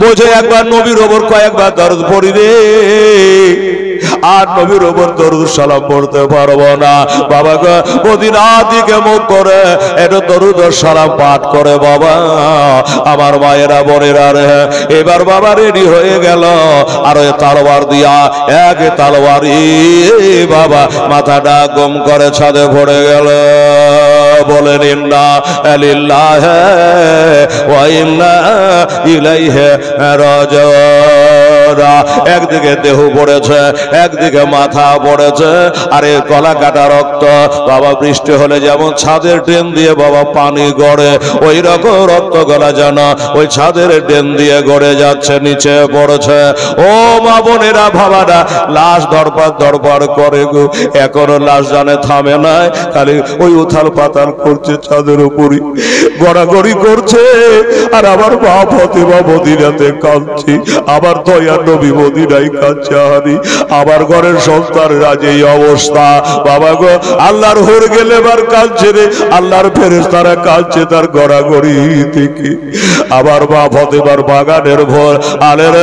বোঝে একবার নবীর ওপর কয়েকবার দরুদ পড়ি রে, আর নবীর ওপর দরুদ সালাম পড়তে পারবো না। বাবা গো মদিনার দিকে মুখ করে একটু দরুদ সালাম পাঠ করে বাবা। আমার মায়েরা বোনেরা রে, এবার বাবা রেডি হয়ে গেল, আর ওই তলোয়ার দিয়া এক তলোয়ারি বাবা মাথাটা গম করে ছাদে পড়ে গেল। বলেন ইন্না লিল্লাহি ওয়া ইন্না ইলাইহি রাজিউন। একদিকে দেহ পড়েছে, একদিকে মাথা পড়েছে, আরে গলা কাটা রক্ত। বাবা বৃষ্টি হলে যেমন ছাদের ড্রেন দিয়ে বাবা পানি গড়ে, ওই রকম রক্ত গলা যেন ওই ছাদের ড্রেন দিয়ে গড়ে যাচ্ছে, নিচে পড়েছে। ও মা বোনেরা বাবারা, লাশ ধরপার ধরপার করে গো, এখনো লাশ জানে থামে নাই, খালি ওই উথাল পাতাল করছে, ছাদের উপরই গড়াগড়ি করছে। আর আমার মা ফতেমা মদিনাতে কাঁদছে, আমার দয়ার নবী মদিনায় কাঁদছে। হারি আমার ঘরের সন্তানরা যে অবস্থা বাবা গো, আল্লাহর হুর গেলে এবার কাঁদছে রে, আল্লাহর ফেরেশতারা কাঁদছে তার গড়াগড়ি থেকে। আমার মা ফতেমার বাগানের ভোর আলের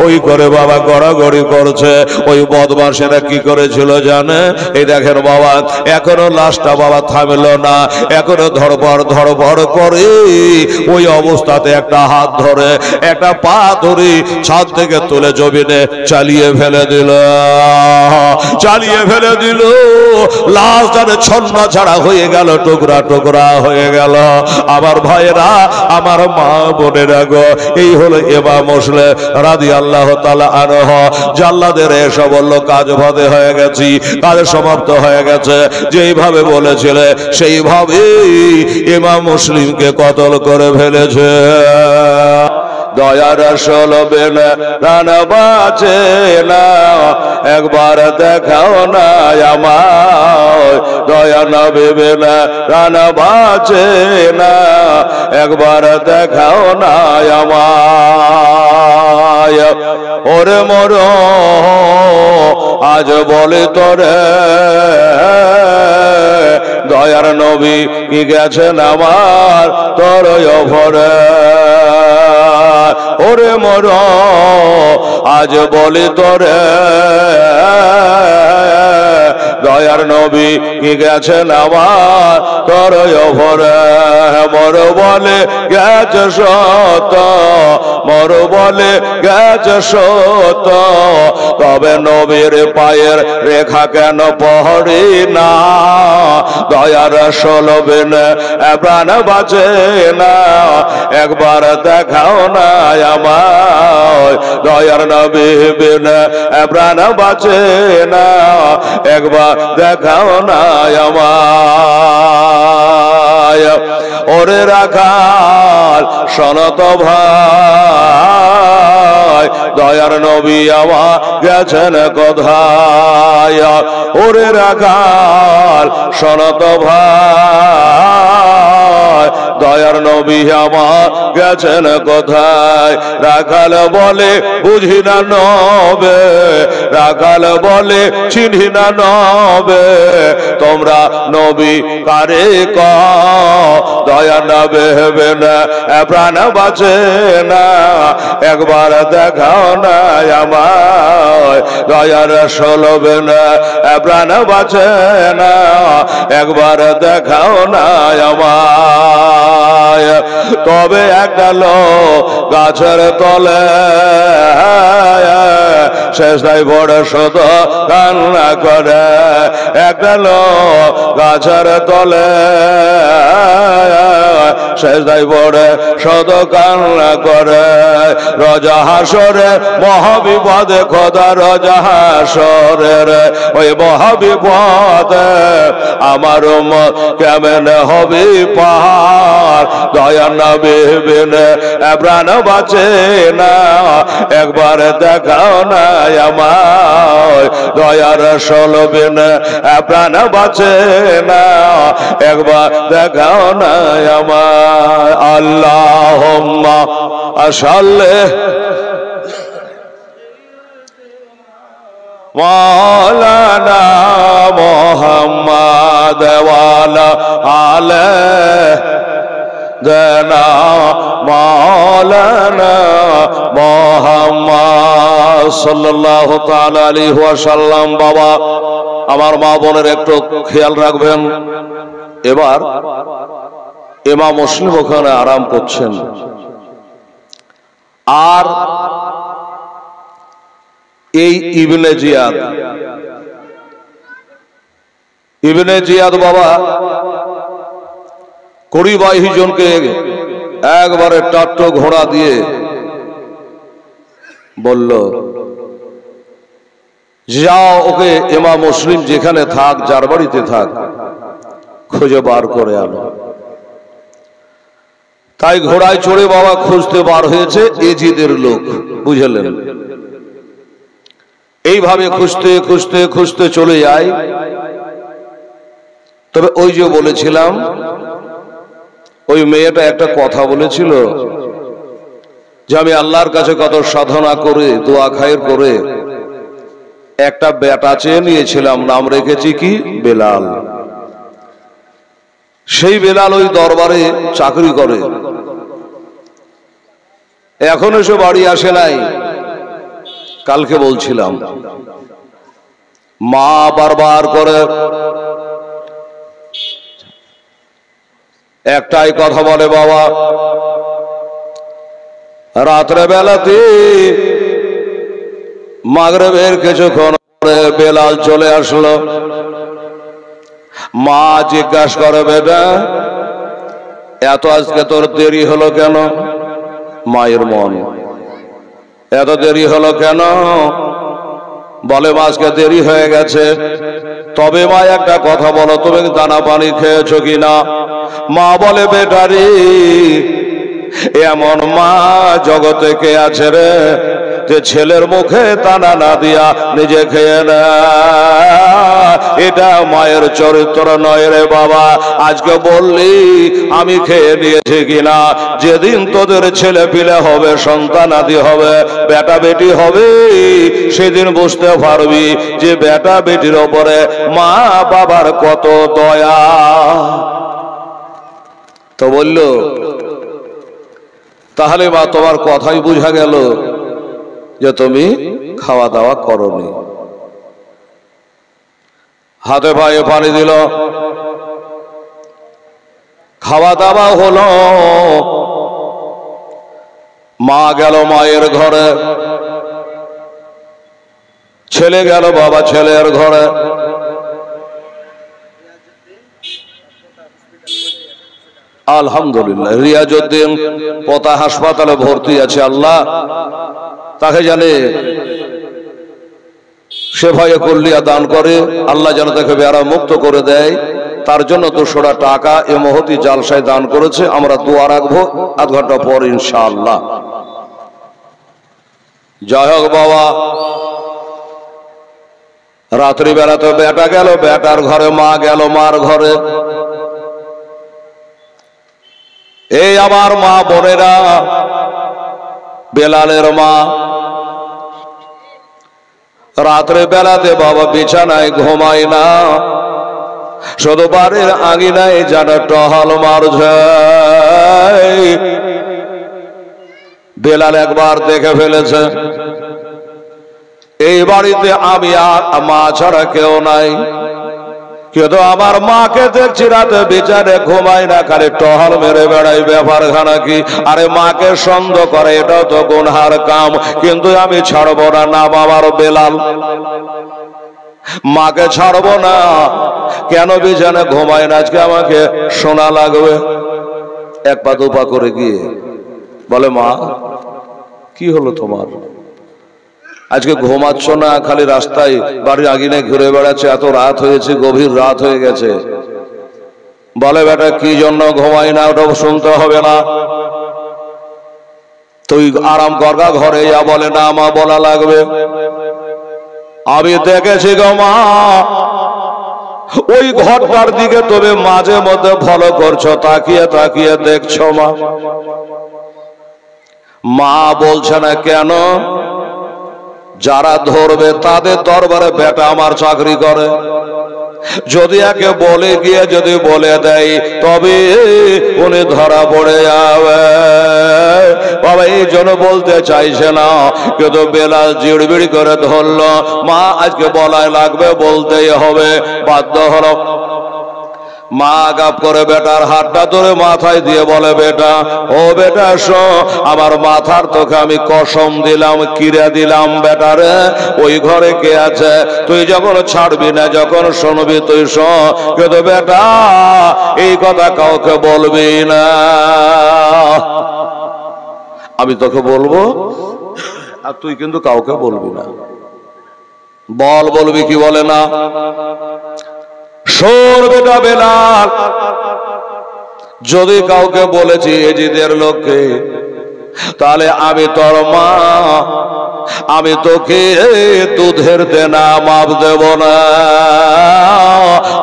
ওই করে বাবা গড়াগড়ি করছে। ওই বদমাশেরা কি করেছিল জানে? এই দেখেন বাবা, এখনো লাশটা বাবা থামল না, এখনো ধরপড় ধরপড় করে। ওই অবস্থাতে একটা হাত ধরে একটা পা ধরে ছাদ থেকে তুলে জমিনে চালিয়ে ফেলে দিল, চালিয়ে ফেলে দিল। লাশ জানে ছন্ন ছাড়া হয়ে গেল, টুকরা টুকরা হয়ে গেল। আমার ভাইয়েরা, আমার মা বোনেরা গো, এই হলো ইমাম মুসলিম রাদিয়াল্লাহু তাআলা আনহু। জাল্লাদের এসে বলল কাজ বাদে হয়ে গেছি, কাজ সমাপ্ত হয়ে গেছে। যেইভাবে বলেছিলে সেইভাবে ইমাম মুসলিমকে কতল করে ফেলেছে। দয়ার রাসূল বিনা প্রাণ বাঁচে না, একবার দেখাও না আমায়। দয়া নবী বিনা প্রাণ বাঁচে না, একবার দেখাও না আমায়। ওরে মর আজ বলে তোরে, দয়ার নবী কি গেছেন আমার তোর ভরে। ওরে মর আজ বলি তোরে, দয়ার নবী কি গেছেন আমার তোর ভরে। মর বলে গেছে সত, মর বলে গেছে সত, তবে নবীর পায়ের রেখা কেন পড়ি না। দয়ার রাসূল বিনা প্রাণ বাঁচে না, একবার দেখাও না আমায়। দয়ার নবী বিনা প্রাণ বাঁচে না, একবার দেখাও না আমায়। ওরে রাখাল শোনত ভাই, দয়ার নবী আমার গেছেন কোথায়। ওরে রাখাল শোনত ভাই, দয়ার নবী আমার গেছেন কোথায়। রাখাল বলে বুঝি না নবে, রাখাল বলে চিনি না নবে, তোমরা নবী কারে কও। দয়া নবে হবে না প্রাণ বাঁচে না, একবার দেখাও না আমায়। দয়ার রাসূল বিনা প্রাণ বাঁচে না, একবার দেখাও না আমায়। তবে একটা লোক গাছের তলে শেষদায় বড় শত কান্না করে। একটা লোক গাছের তলে শেষদায় বড় শত কান্না করে। রজা হাসরে মহাবিপদে খোদা, রজা হাসরের ওই মহাবিপদে আমার উম্মত কেমনে হবে পার। দয়া নবী বিনা প্রাণ বাঁচে না, একবার দেখাও না আমায়। দয়ার রাসূল বিনা প্রাণ বাঁচে না, একবার দেখাও না আমায়। আল্লাহুম্মা সাল্লি মাওলানা মুহাম্মদ ওয়া আলা আলিহি দেনা মাওলানা মুহাম্মদ সাল্লাল্লাহু তাআলা আলাইহি ওয়াসাল্লাম। বাবা আমার মা বোনের একটু খেয়াল রাখবেন। এবার ইমাম মুসলিম ওখানে আরাম করছেন, আর এই ইবনে জিয়াদ বাবা 20-22 জনকে একবারে টাট্টো ঘোড়া দিয়ে বলল, যাও ওকে ইমাম মুসলিম যেখানে থাক, যার বাড়িতে থাক, খুঁজে বার করে আনো। তাই ঘোড়ায় চড়ে বাবা খুঁজতে বার হয়েছে এজিদের লোক, বুঝলেন? এইভাবে খুঁজতে খুঁজতে খুঁজতে চলে যায়। তবে ওই যে বলেছিলাম, ওই মেয়েটা একটা কথা বলেছিল যে আমি আল্লাহর কাছে কত সাধনা করে দোয়া খায়ের করে একটা বেটা চেয়ে নিয়েছিলাম, নাম রেখেছি কি বেলাল। সেই বেলাল ওই দরবারে চাকরি করে, এখন এসে বাড়ি আসে নাই। কালকে বলছিলাম, মা বারবার করে একটাই কথা বলে, বাবা রাত্রে বেলাতে মাগরিবের কিছুক্ষণ পরে বেলাল চলে আসলো। মা জিজ্ঞাসা করে, বেটা এত আজকে তোর দেরি হলো কেন? মায়ের মন, এত দেরি হলো কেন? বলে মা আজকে দেরি হয়ে গেছে। তবে মা একটা কথা বলো, তুমি দানা পানি খেয়েছো কিনা? মা বলে, বেটারি এমন মা জগতে কে আছে রে যে ছেলের মুখে দানা না দিয়া নিজে খেয়ে নেয়? এটা মায়ের চরিত্র নয় রে বাবা। আজকে বললি আমি খেয়ে নিয়েছি কিনা, যেদিন তোদের ছেলে পিলে হবে, সন্তানাদি হবে, বেটা বেটি হবে, সেদিন বুঝতে পারবি যে বেটা বেটির ওপরে মা বাবার কত দয়া। তো বলল, তাহলে মা তোমার কথাই বোঝা গেল যে তুমি খাওয়া দাওয়া করনি। হাতে পায়ে পানি দিল, খাওয়া দাওয়া হলো। মা গেল মায়ের ঘরে, ছেলে গেল বাবা ছেলের ঘরে। আলহামদুলিল্লাহ, রিয়াজউদ্দিন পোতা হাসপাতালে ভর্তি আছে। আল্লাহ তাকে জানে সেভাবে কুল্লিয়া দান করে, আল্লাহ যেন তাকে বেড়া মুক্ত করে দেয়। তার জন্য 200 টাকা এ মহতি জালসায় দান করেছে। আমরা দোয়া রাখবো আধ ঘন্টা পর ইনশাআল্লাহ। যাই হোক বাবা, রাত্রিবেলা তো বেটা গেল বেটার ঘরে, মা গেল মার ঘরে। এই আমার মা বোনেরা, বেলালের মা রাত্রে বেলাতে বাবা বিছানায় ঘুমায় না, শুধু বাড়ির আঙিনায় যেন টহল মারছে। বেলাল একবার দেখে ফেলেছে এই বাড়িতে আমি আর মা ছাড়া কেউ নাই, কিন্তু আমার মাকে দেখছি রাতে বিচারে ঘুমায় না, খালি টহল মেরে বেড়াই। ব্যাপারখানা কি? আরে মাকে সন্দেহ করে, এটাও তো গুনহার কাম, কিন্তু আমি ছাড়বো না। নাম আমার বেলাল, মাকে ছাড়বো না। কেন বিছানে ঘুমায় না? আজকে আমাকে শোনা লাগবে। এক পা দুপা করে গিয়ে বলে, মা কি হলো তোমার? আজকে ঘুমাচ্ছ না, খালি রাস্তায় বাড়ির আগিনে ঘুরে বেড়াচ্ছে, এত রাত হয়েছে, গভীর রাত হয়ে গেছে। বলে, বেটা কি জন্য ঘুমাই না ওটা শুনতে হবে না, তুই আরাম করগা ঘরে যা। বলে, না মা বলা লাগবে। আমি দেখেছি গো মা, ওই ঘরটার দিকে তবে মাঝে মধ্যে ফলো করছো, তাকিয়ে তাকিয়ে দেখছো। মা বলছে না কেন? যারা ধরবে তাদের দরবারে বেটা আমার চাকরি করে। যদি একে বলে গিয়ে যদি বলে দেয় তবে উনি ধরা পড়ে যাবে। বাবা এই জন্য বলতে চাইছে না, কিন্তু বেলাল জিড়বিড়ি করে ধরলো। মা আজকে বলাই লাগবে, বলতেই হবে, বাধ্য হলো। মা গাপ করে বেটার হাতটা ধরে মাথায় দিয়ে বলে, বেটা, ও বেটা শো, আমার মাথার তোকে আমি কসম দিলাম, কিরে দিলাম বেটারে, ওই ঘরে কে আছে তুই যখন ছাড়বি না, যখন শুনবি তুই শো, কিন্তু বেটা এই কথা কাউকে বলবি না। আমি তোকে বলবো আর তুই কিন্তু কাউকে বলবি না। বলবি কি বলে না? শোন বেটা বেলাল, যদি কাউকে বলেছি এজিদের লোককে, তাহলে আমি তোর মা, আমি তোকে দুধের দেনা মাপ দেব না।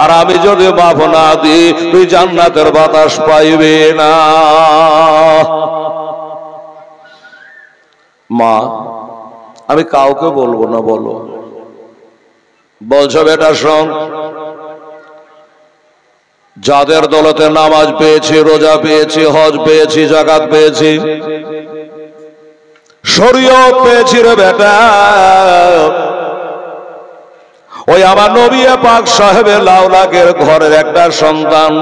আর আমি যদি মাপ না দিই তুই জান্নাতের বাতাস পাইবি না। মা, আমি কাউকে বলবো না। বলো। বলছো বেটা শোন, যাদের দৌলতে নামাজ পেয়েছি, রোজা পেয়েছি, হজ পেয়েছি, যাকাত পেয়েছি, শরীয়ত পেয়েছি রে বেটা, ওই আমার নবী পাক সাহেবে লাউলাকের ঘরের একটা সন্তান,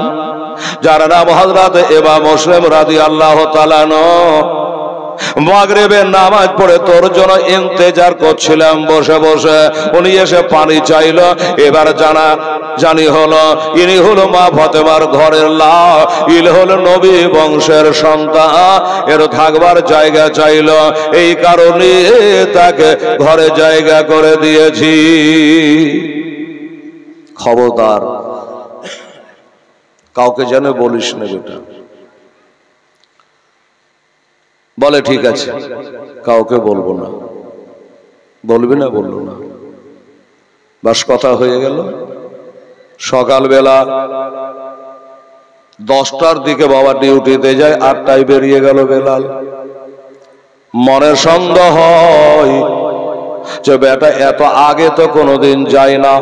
যার নাম হযরত ইমাম মুসলিম রাদিয়াল্লাহু তাআলা আনহু, মাগরিবের নামাজ পড়ে তোর জন্য ইন্তেজার করছিলাম বসে বসে। উনি এসে পানি চাইলো। এবার জানি হলো ইনি হলো মা ফাতেমার ঘরের লাল, ইনি হলো নবী বংশের সন্তান, এর থাকবার জায়গা চাইলো, এই কারণে তাকে ঘরে জায়গা করে দিয়েছি। খবরদার কাউকে যেন বলিস না বেটা। বলে ঠিক আছে, কাউকে বলবো না। বলবি না? বললো না, বাস কথা হয়ে গেল। সকালবেলা 10টার দিকে বাবা ডিউটিতে যায়, 8টায় বেরিয়ে গেল বেলাল। মনের সন্দেহ হয় যে বেটা এত আগে তো কোনোদিন যায় না,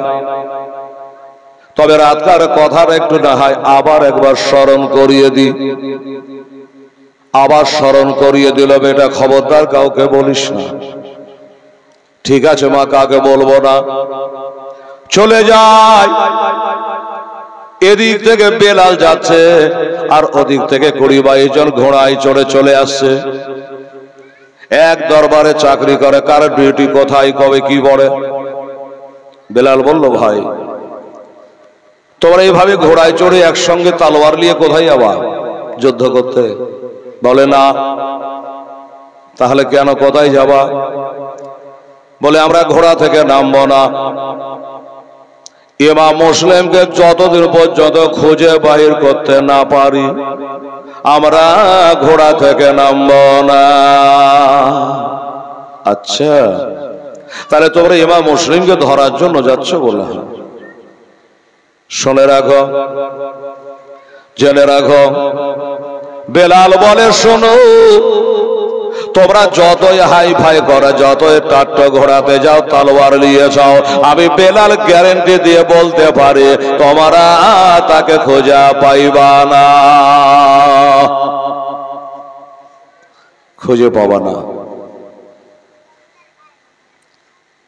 তবে রাতকার কথার একটু না হয় আবার একবার স্মরণ করিয়ে দি। আবার স্মরণ করিয়ে দিল, বেটা খবরদার কাউকে বলিস না। ঠিক আছে মা, কাকে বলবো না। চলে যায়। এদিক থেকে বেলাল যাচ্ছে আর ওদিক থেকে 20-22 জন ঘোড়ায় চড়ে চলে আসছে। এক দরবারে চাকরি করে, কার ডিউটি কোথায়, কবে কি পড়ে। বেলাল বলল, ভাই তোমরা এইভাবে ঘোড়ায় চড়ে একসঙ্গে তলোয়ার নিয়ে কোথায় আবার যুদ্ধ করতে? বলে না। তাহলে কেন, কোথায় যাবা? বলে আমরা ঘোড়া থেকে নামবো না। ইমাম মুসলিমকে যতদিন পর্যন্ত খুঁজে বাহির করতে না পারি আমরা ঘোড়া থেকে নামবো না। আচ্ছা, তাহলে তোমরা ইমাম মুসলিমকে ধরার জন্য যাচ্ছ? বলে শুনে রাখো, জেনে রাখো। বেলাল বলে, শোনো, তোমরা যতই হাই ফাই করো, যতই টাট্ট ঘোড়াতে যাও, তলোয়ার নিয়ে যাও, আমি বেলাল গ্যারেন্টি দিয়ে বলতে পারি তোমরা তাকে খোঁজা পাইবা না, খুঁজে পাবা না।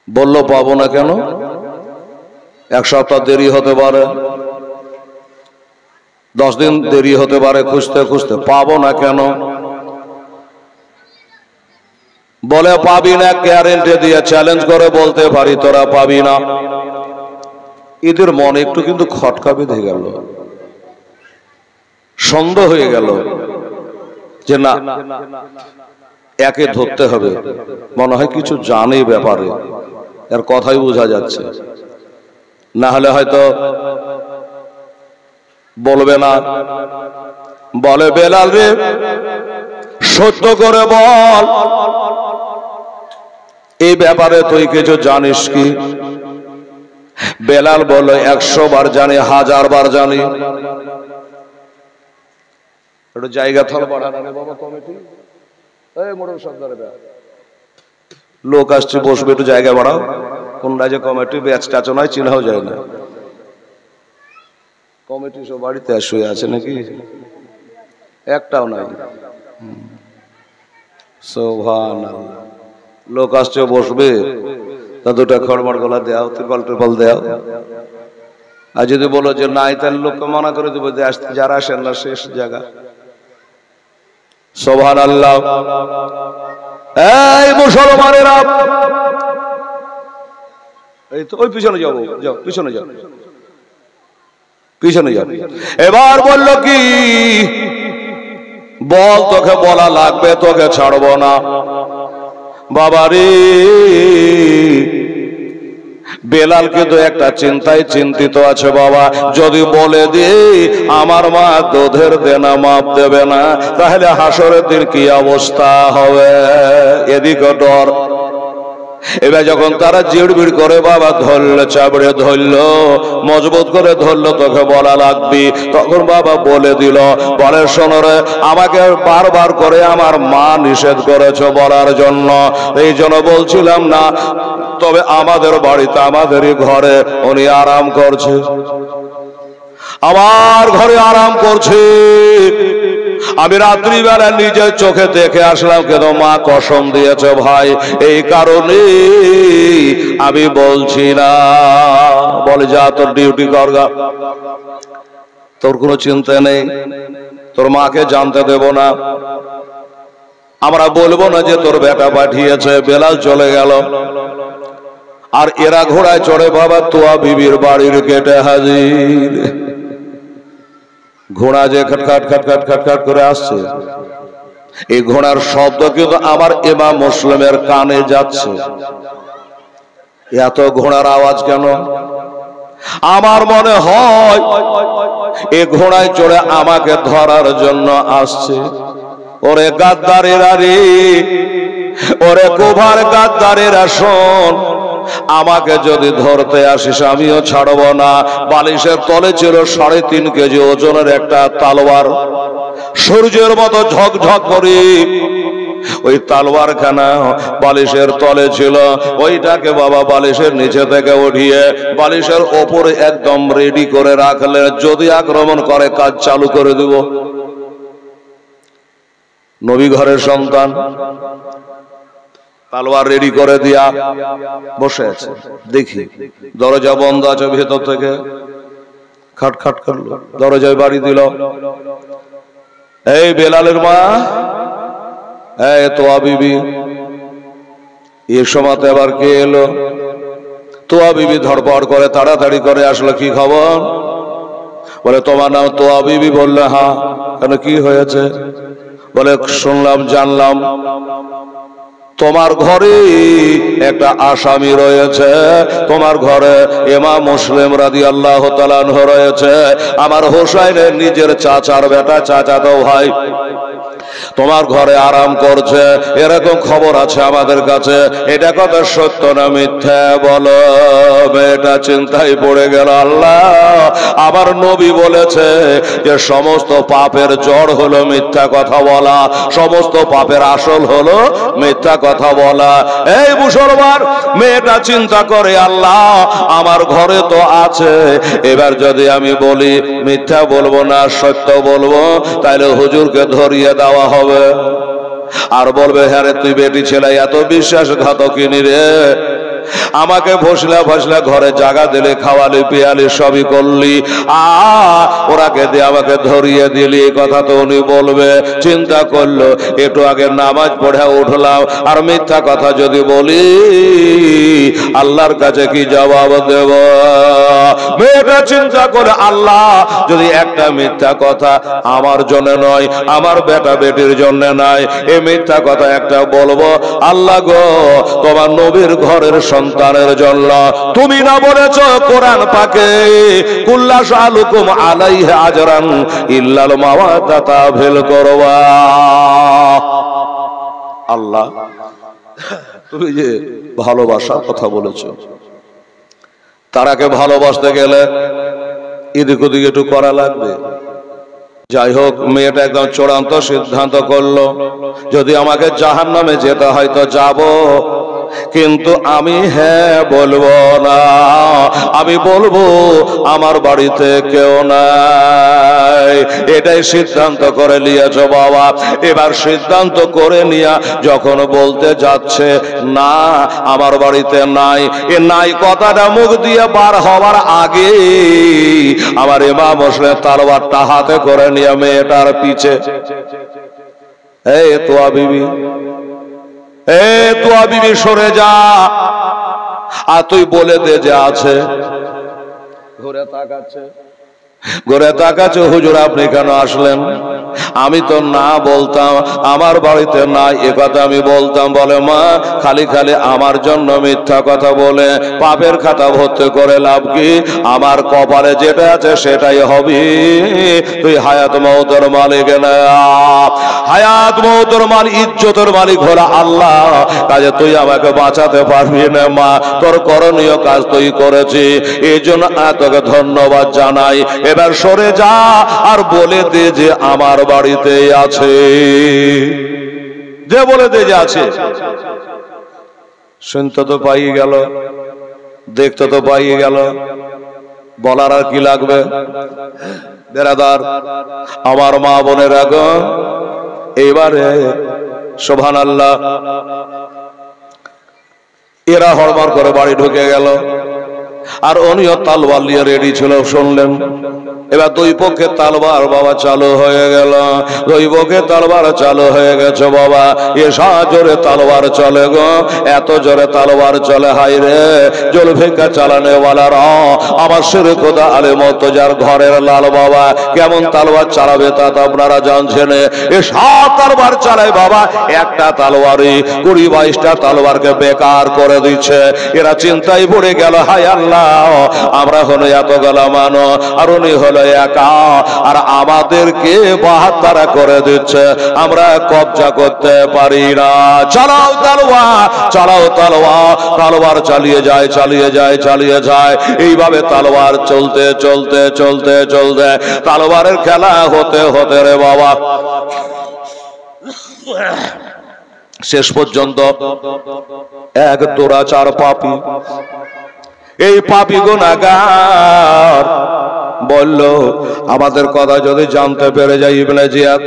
বললো পাবো না কেন? 1 সপ্তাহ দেরি হতে পারে, 10 দিন দেরি হতে পারে, খুঁজতে খুঁজতে। পাবো না কেন? বলে পাবি না, গ্যারেন্টি দিয়ে চ্যালেঞ্জ করে বলতে পারি তোরা পাবি না। এদের মনে একটু কিন্তু খটকা বেঁধে গেল, সন্দেহ হয়ে গেল যে না, একে ধরতে হবে, মনে হয় কিছু জানে ব্যাপারে, এর কথাই বোঝা যাচ্ছে। না হলে হয়তো বলবে না। বলে, বেলাল রে, সত্য করে বল, এই ব্যাপারে তুই কিছু জানিস কি? বেলাল বলল, 100 বার জানি, 1000 বার জানি। একটু জায়গা থল বাড়ানো বাবা কমিটি, এই মোড়ল সর্দার লোক আসছে বসবে, একটু জায়গা বাড়াও। কোন রাজ্যে কমিটি ব্যাচ টাচও নয়, চিনাও যায় না। কমিটি সব বাড়িতে শুয়ে আছে নাকি? একটাও নাই। সুবহানাল্লাহ। লোক আসছে বসবে, তা দুটা খড়মড় গলা দেও, ত্রিপল ট্রিপল দেও। আর যদি বলো যে নাই, তাহলে লোককে মানা করে দেবো যে যারা আসেন না, শেষ জায়গা। সুবহানাল্লাহ। এই মুসলমানেরা, এই তো ওই পিছনে যাবো, যাও পিছনে যাও, পিছনে যাও। এবার বললো কি, বল তোকে বলা লাগবে, তোকে ছাড়বো না। বাবারে, বেলাল কিন্তু একটা চিন্তায় চিন্তিত আছে। বাবা, যদি বলে দিই আমার মা দুধের দেনা মাপ দেবে না, তাহলে হাসরের দিন কি অবস্থা হবে, এদিকে ডর। এবার যখন তারা জিড়বিড় করে বাবা ধরলো, চাবড়ে ধরলো, মজবুত করে ধরলো, তোকে বলা লাগবি, তখন বাবা বলে দিল, বলে শোনো রে, আমাকে বারবার করে আমার মা নিষেধ করেছে বলার জন্য, এই জন্য বলছিলাম না। তবে আমাদের বাড়িতে, আমাদেরই ঘরে উনি আরাম করছে, আমার ঘরে আরাম করছে। আমি রাত্রিবেলা নিজের চোখে দেখে আসলাম, কিন্তু মা কসম দিয়েছে ভাই, এই কারণে আমি বলছি না। বলে যা, তোর ডিউটি করগা, তোর কোনো চিন্তা নেই, তোর মাকে জানতে দেব না, আমরা বলবো না যে তোর বেটা পাঠিয়েছে। বেলাল চলে গেল, আর এরা ঘোড়ায় চড়ে বাবা তোয়া বিবির বাড়ির গেটে হাজির। ঘোড়া যে খটখাট খটখাট খটখাট করে আসছে, এই ঘোড়ার শব্দ কিন্তু আমার ইমাম মুসলিমের কানে যাচ্ছে। এত ঘোড়ার আওয়াজ কেন? আমার মনে হয় এই ঘোড়ায় চড়ে আমাকে ধরার জন্য আসছে। ওরে গাদ্দারেরা রে, ওরে কোভার গাদ্দারেরা, শোন, আমাকে যদি ধরতে আসিস আমিও ছাড়ব না। বালিশের তলে ছিল 3.5 কেজি ওজনের একটা তালোয়ার, সূর্যের মতো ঝকঝক করে ওই তালোয়ার খানা বালিশের তলে ছিল। ওইটাকে বাবা বালিশের নিচে থেকে উঠিয়ে বালিশের ওপরে একদম রেডি করে রাখলে, যদি আক্রমণ করে কাজ চালু করে দেব। নবী ঘরের সন্তান তালোয়ার রেডি করে দিয়া বসে আছে। দেখি দরজা বন্ধ আছে, ভেতর থেকে খাট খাট করলো, দরজায় বাড়ি দিল। এই বেলালের মা, এই তোয়া বিবি। এ সময় এবার কে এলো? তোয়া বিবি ধড়পড় করে তাড়াতাড়ি করে আসলো। কি খবর? বলে তোমার নাম তোয়া বিবি? বললে হ্যাঁ। কেন, কি হয়েছে? বলে শুনলাম, জানলাম তোমার ঘরে একটা আসামি রয়েছে, তোমার ঘরে ইমাম মুসলিম রাদিয়াল্লাহু তাআলা আনহু রয়েছে, আমার হোসাইনের নিজের চাচার বেটা, চাচাতো ভাই, তোমার ঘরে আরাম করছে, এরকম খবর আছে আমাদের কাছে। এটা কথা সত্য না মিথ্যা বলো। মেয়েটা চিন্তায় পড়ে গেল, আল্লাহ, আমার নবী বলেছে যে সমস্ত পাপের জড় হলো মিথ্যা কথা বলা, সমস্ত পাপের আসল হলো মিথ্যা কথা বলা। এই মুসলমান, মেয়েটা চিন্তা করে, আল্লাহ, আমার ঘরে তো আছে, এবার যদি আমি বলি মিথ্যা বলবো না, সত্য বলবো, তাহলে হুজুরকে ধরিয়ে দেওয়া হবে, আর বলবে হ্যাঁ রে, তুই বেটি ছেলে এত বিশ্বাসঘাতকিনী রে, আমাকে ফসলা ফসলা ঘরে জায়গা দিলে, খাওয়ালি পিয়ালি সবই করলি, ওরাকে দিয়ে আমাকে ধরিয়ে দিলি, কথা তো উনি বলবে। চিন্তা করলো, একটু আগে নামাজ পড়ে উঠলাম, আর মিথ্যা কথা যদি বলি আল্লাহর কাছে কি জবাব দেব? মেয়েটা চিন্তা করে, আল্লাহ, যদি একটা মিথ্যা কথা আমার জন্য নয়, আমার বেটা বেটির জন্য নয়, এই মিথ্যা কথা একটা বলবো, আল্লাহ গো, তোমার নবীর ঘরের সন্তানের জন্য। তুমি না বলেছো কোরআন পাকে, কুল্লা শালুকুম আলাইহি আজরান ইল্লাল মাওয়াদাতা ফিল কুরবা। আল্লাহ, তুমি যে ভালোবাসার কথা বলেছো, তারাকে ভালোবাসতে গেলে এদিক ওদিক একটু করা লাগবে। যাই হোক, মেয়েটা একদম চূড়ান্ত সিদ্ধান্ত করলো, যদি আমাকে জাহান্নামে যেতে হয় তো যাব, কিন্তু আমি হ্যাঁ বলবো না, আমি বলবো আমার বাড়িতে কেউ নাই। এটাই সিদ্ধান্ত করে নিয়েছো বাবা। এবার সিদ্ধান্ত করে নিয়ে যখন বলতে যাচ্ছে না আমার বাড়িতে নাই, এ নাই কথাটা মুখ দিয়ে বার হওয়ার আগে আমার ইমাম হোসেন তরবারটা হাতে করে নিয়ে মেয়েটার পিছে, এই তোয়া বিবি, তোয়া বিবি সরে যা, আর তুই বলে দে যে আছে। ঘুরে তাকাচ্ছে, ঘুরে তাকাচ্ছে, হুজুর আপনি কেন আসলেন? আমি তো না বলতাম আমার বাড়িতে নাই, এ কথা আমি বলতাম। বলে মা খালি খালি আমার জন্য মিথ্যা কথা বলে পাপের খাতা ভর্তি করে লাভ কি? আমার কপালে যেটা আছে সেটাই হবে। তুই হায়াত মওতের মালিক না, হায়াত মওতের মালিক, ইজ্জতের মালিক হলো আল্লাহ, কাজে তুই আমাকে বাঁচাতে পারবি না মা। তোর করণীয় কাজ তুই করেছি, এই জন্য তোকে ধন্যবাদ জানাই। এবার সরে যা আর বলে দে যে আমার বাড়িতে আছে, যে বলে দে যে আছে। শুনতে তো পাই গেল, দেখতে তো পাই গেল, বলার আর কি লাগবে? বেরাদার আমার মা বোনের আগে এবারে সুবহানাল্লাহ, এরা হড়বড় করে বাড়ি ঢুকে গেল, আর উনিও তালবার নিয়ে রেডি ছিল। শুনলেন এবার দুই পক্ষে তালবার বাবা চালু হয়ে গেল, দুই পক্ষে তালবার চালু হয়ে গেছে বাবা। এসা জোরে তালবার চলে গো, এত জোরে তালবার চলে, হাই রে জুলফিকা চালানে ওয়ালারা আমার শিরে খোদা আলেম যার ঘরের লাল বাবা কেমন তালবার চালাবে তা তো আপনারা জানছেন। এসা তালবার চালায় বাবা, একটা তালবারই 20-22টা তালবারকে বেকার করে দিচ্ছে। এরা চিন্তায় পড়ে গেল, হায় আল্লাহ আমরা হলো এত গলা মানো আর উনি হলো একা, আর আমাদেরকে 72 করে দিচ্ছে, আমরা কবজা করতে পারি না। চালাও তালওয়ার, চালাও তালওয়ার, তালওয়ার চালিয়ে যায়, চালিয়ে যায়, চালিয়ে যায়। এইভাবে তালওয়ার চলতে চলতে চলতে চলতে তালওয়ারের খেলা হতে হতে রে বাবা শেষ পর্যন্ত এক দুরাচার পাপী, এই পাপী গুনাহগার বলল আমাদের কথা যদি জানতে পেরে যায় ইবনে জিয়াদ,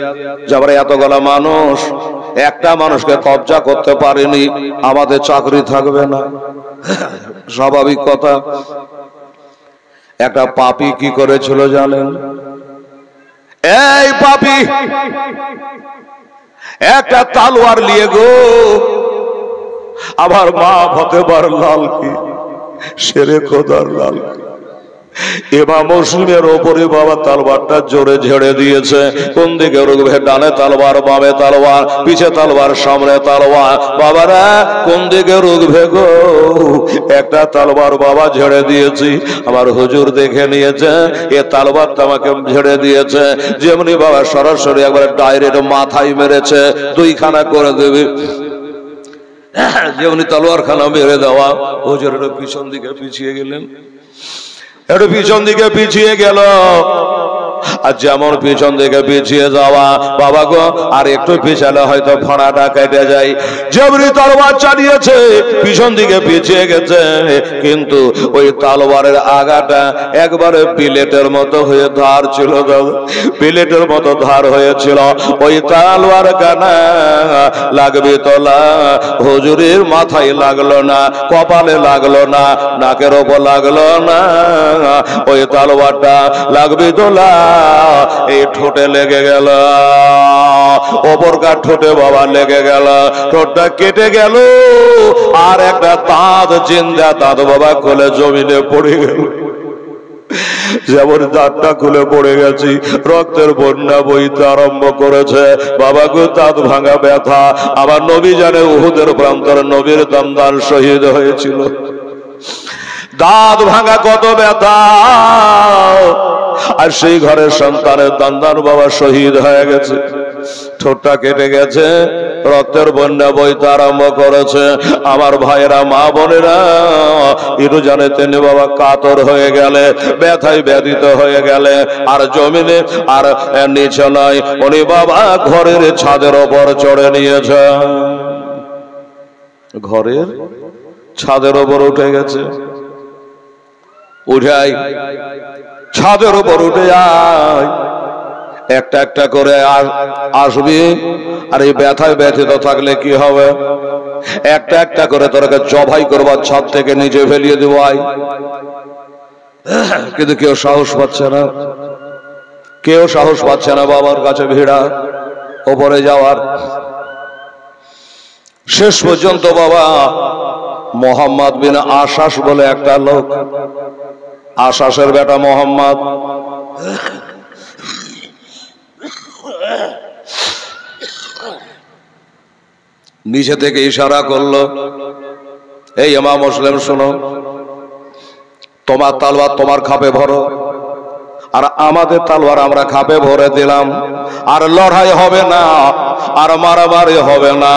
যাবার এতগুলো মানুষ একটা মানুষকে কবজা করতে পারেনি, আমাদের চাকরি থাকবে না। স্বাভাবিক কথা। একটা পাপী কি করেছিল জানেন? এই পাপী একটা তালোয়ার নিয়ে গো, আমার মা ফতেবার লাল কি শেরে খোদার লাল কি, ইমাম মুসলিমের ওপরে বাবা তালবারটা জোরে ঝেড়ে দিয়েছে। কোন দিকে রুখবে? ডানে তালবার, বামে তালবার, পিছে তালবার, সামনে তালবার। বাবারা কোন দিকে রুখবে গো? একটা তালবার বাবা ঝেড়ে দিয়েছি, আমার হুজুর দেখে নিয়েছে এ তালবারটা আমাকে ঝেড়ে দিয়েছে। যেমনি বাবা সরাসরি একবার ডাইরেক্ট মাথায় মেরেছে, দুইখানা করে দেবে। যেমনি তলোয়ার খানা মেরে দেওয়া, হুজুর পিছন দিকে পিছিয়ে গেলেন, একটু পিছন দিকে পিছিয়ে গেল। আর যেমন পিছন দিকে পিছিয়ে যাওয়া বাবা গো, আর একটু পিছালে হয়তো ভাড়াটা কেটে যায়। যেমনি তলোয়ার চালিয়েছে পিছন দিকে পিছিয়ে গেছে, কিন্তু ওই তলোয়ারের আগাটা একবারে বিলেটের মতো হয়ে ধার ছিল, বিলেটের মতো ধার হয়েছিল। ওই তলোয়ার কানা লাগবে তোলা, হুজুরের মাথায় লাগলো না, কপালে লাগলো না, নাকের ওপর লাগলো না, ওই তলোয়ারটা লাগবে তোলা এই ঠোঁটে লেগে গেল, ওপরকার ঠোঁটে বাবা লেগে গেল, ঠোঁটটা কেটে গেল। আর একটা দাঁত, জিন্দা দাঁত বাবা খুলে জমিনে পড়ে গেল। যেমন দাঁতটা খুলে পড়ে গেছি, রক্তের বন্যা বইতে আরম্ভ করেছে। বাবা গো দাঁত ভাঙা ব্যথা। আবার নবী জানে উহুদের প্রান্তরে নবীর দমদার শহীদ হয়েছিল, দাঁত ভাঙা কত ব্যথা। আর সেই ঘরের সন্তানের দান্দার বাবা শহীদ হয়ে গেছে, ঠোঁটটা কেটে গেছে, রক্তের বন্যা বইতে আরম্ভ করেছে। আমার ভাইয়েরা, মা বোনেরা, একটু জানে তিনি বাবা কাতর হয়ে গেলে, ব্যথায় ব্যথিত হয়ে গেলে, আর জমিনে আর নিচে নয়, উনি বাবা ঘরের ছাদের ওপর চড়ে নিয়েছে। ঘরের ছাদের উপর উঠে গেছে। উঠাই ছাদের উপর উঠে যায়, একটা একটা করে আসবি। আর এই ব্যথায় ব্যথিত থাকলে কি হবে? একটা একটা করে তোরাকে জবাই করবার, ছাদ থেকে নিচে ফেলিয়ে দেবো আয়। কিন্তু কেউ সাহস পাচ্ছে না, কেউ সাহস পাচ্ছে না বাবার কাছে ভিড়া ওপরে যাওয়ার। শেষ পর্যন্ত বাবা মোহাম্মদ বিন আশাস বলে একটা লোক, আশাসের বেটা মোহাম্মদ, নিচে থেকে ইশারা করলো, এই ইমাম মুসলিম শোনো, তোমার তালওয়ার তোমার খাপে ভরো, আর আমাদের তালওয়ার আমরা খাপে ভরে দিলাম। আর লড়াই হবে না, আর মারামারি হবে না,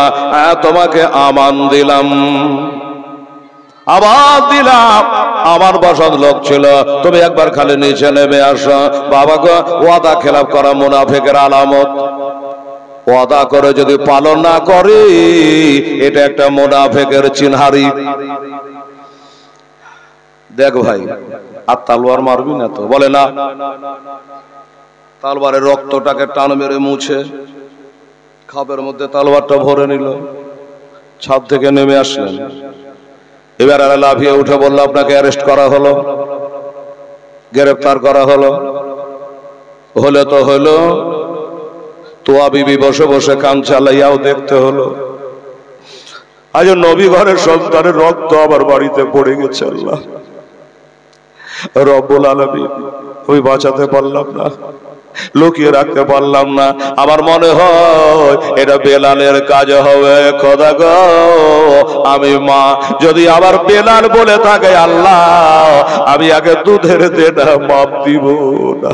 তোমাকে আমান দিলাম, আবার দিলাম। আমার বসত লোক ছিল, তুমি একবার খালি নিচে নেমে আসো। বাবা গো, ওয়াদা খেলাপ করা মুনাফিকের আলামত। ওয়াদা করে যদি পালন না করে, এটা একটা মুনাফিকের চিনহারি। দেখ ভাই, আর তালওয়ার মারবি না তো? বলে না। তালওয়ারের রক্তটাকে টান মেরে মুছে খাপের মধ্যে তালওয়ারটা ভরে নিল, ছাদ থেকে নেমে আসলেন। এবার আর লাফিয়ে উঠে বলল, আপনাকে অ্যারেস্ট করা হলো, গ্রেফতার করা হলো। হলে তো হলো, তোয়া বিবি বসে বসে কান চালাইয়াও দেখতে হলো। আজ নবী ঘরের সন্তানের রক্ত আবার বাড়িতে পড়ে গেছে। আল্লাহ রব্বুল আলামিন, ওই বাঁচাতে পারলাম না, লুকিয়ে রাখতে পারলাম না। আমার মনে হয় এটা বেলালের কাজ হবে। খোদা গো, আমি মা যদি আবার বেলাল বলে থাকে, আল্লাহ আমি আগে দুধের দেনা মাপ দিব না।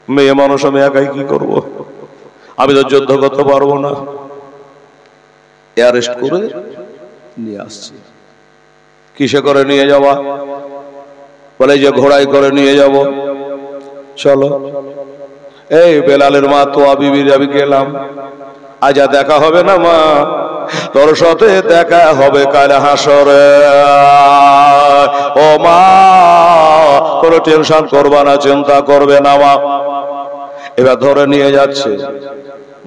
মেয়ে মানুষ, আমি একাই কি করব? আমি তো যুদ্ধ করতে পারবো না। অ্যারেস্ট করে নিয়ে আসছি। কিসে করে নিয়ে যাওয়া? বলে যে ঘোড়ায় করে নিয়ে যাব। চলো, এই বেলালের মা তোয়া বিবি, আমি গেলাম। আজ দেখা হবে না মা, তোর সাথে দেখা হবে কাল হাসরে। ও মা, কোনো টেনশন করবা না, চিন্তা করবে না মা। এবার ধরে নিয়ে যাচ্ছে,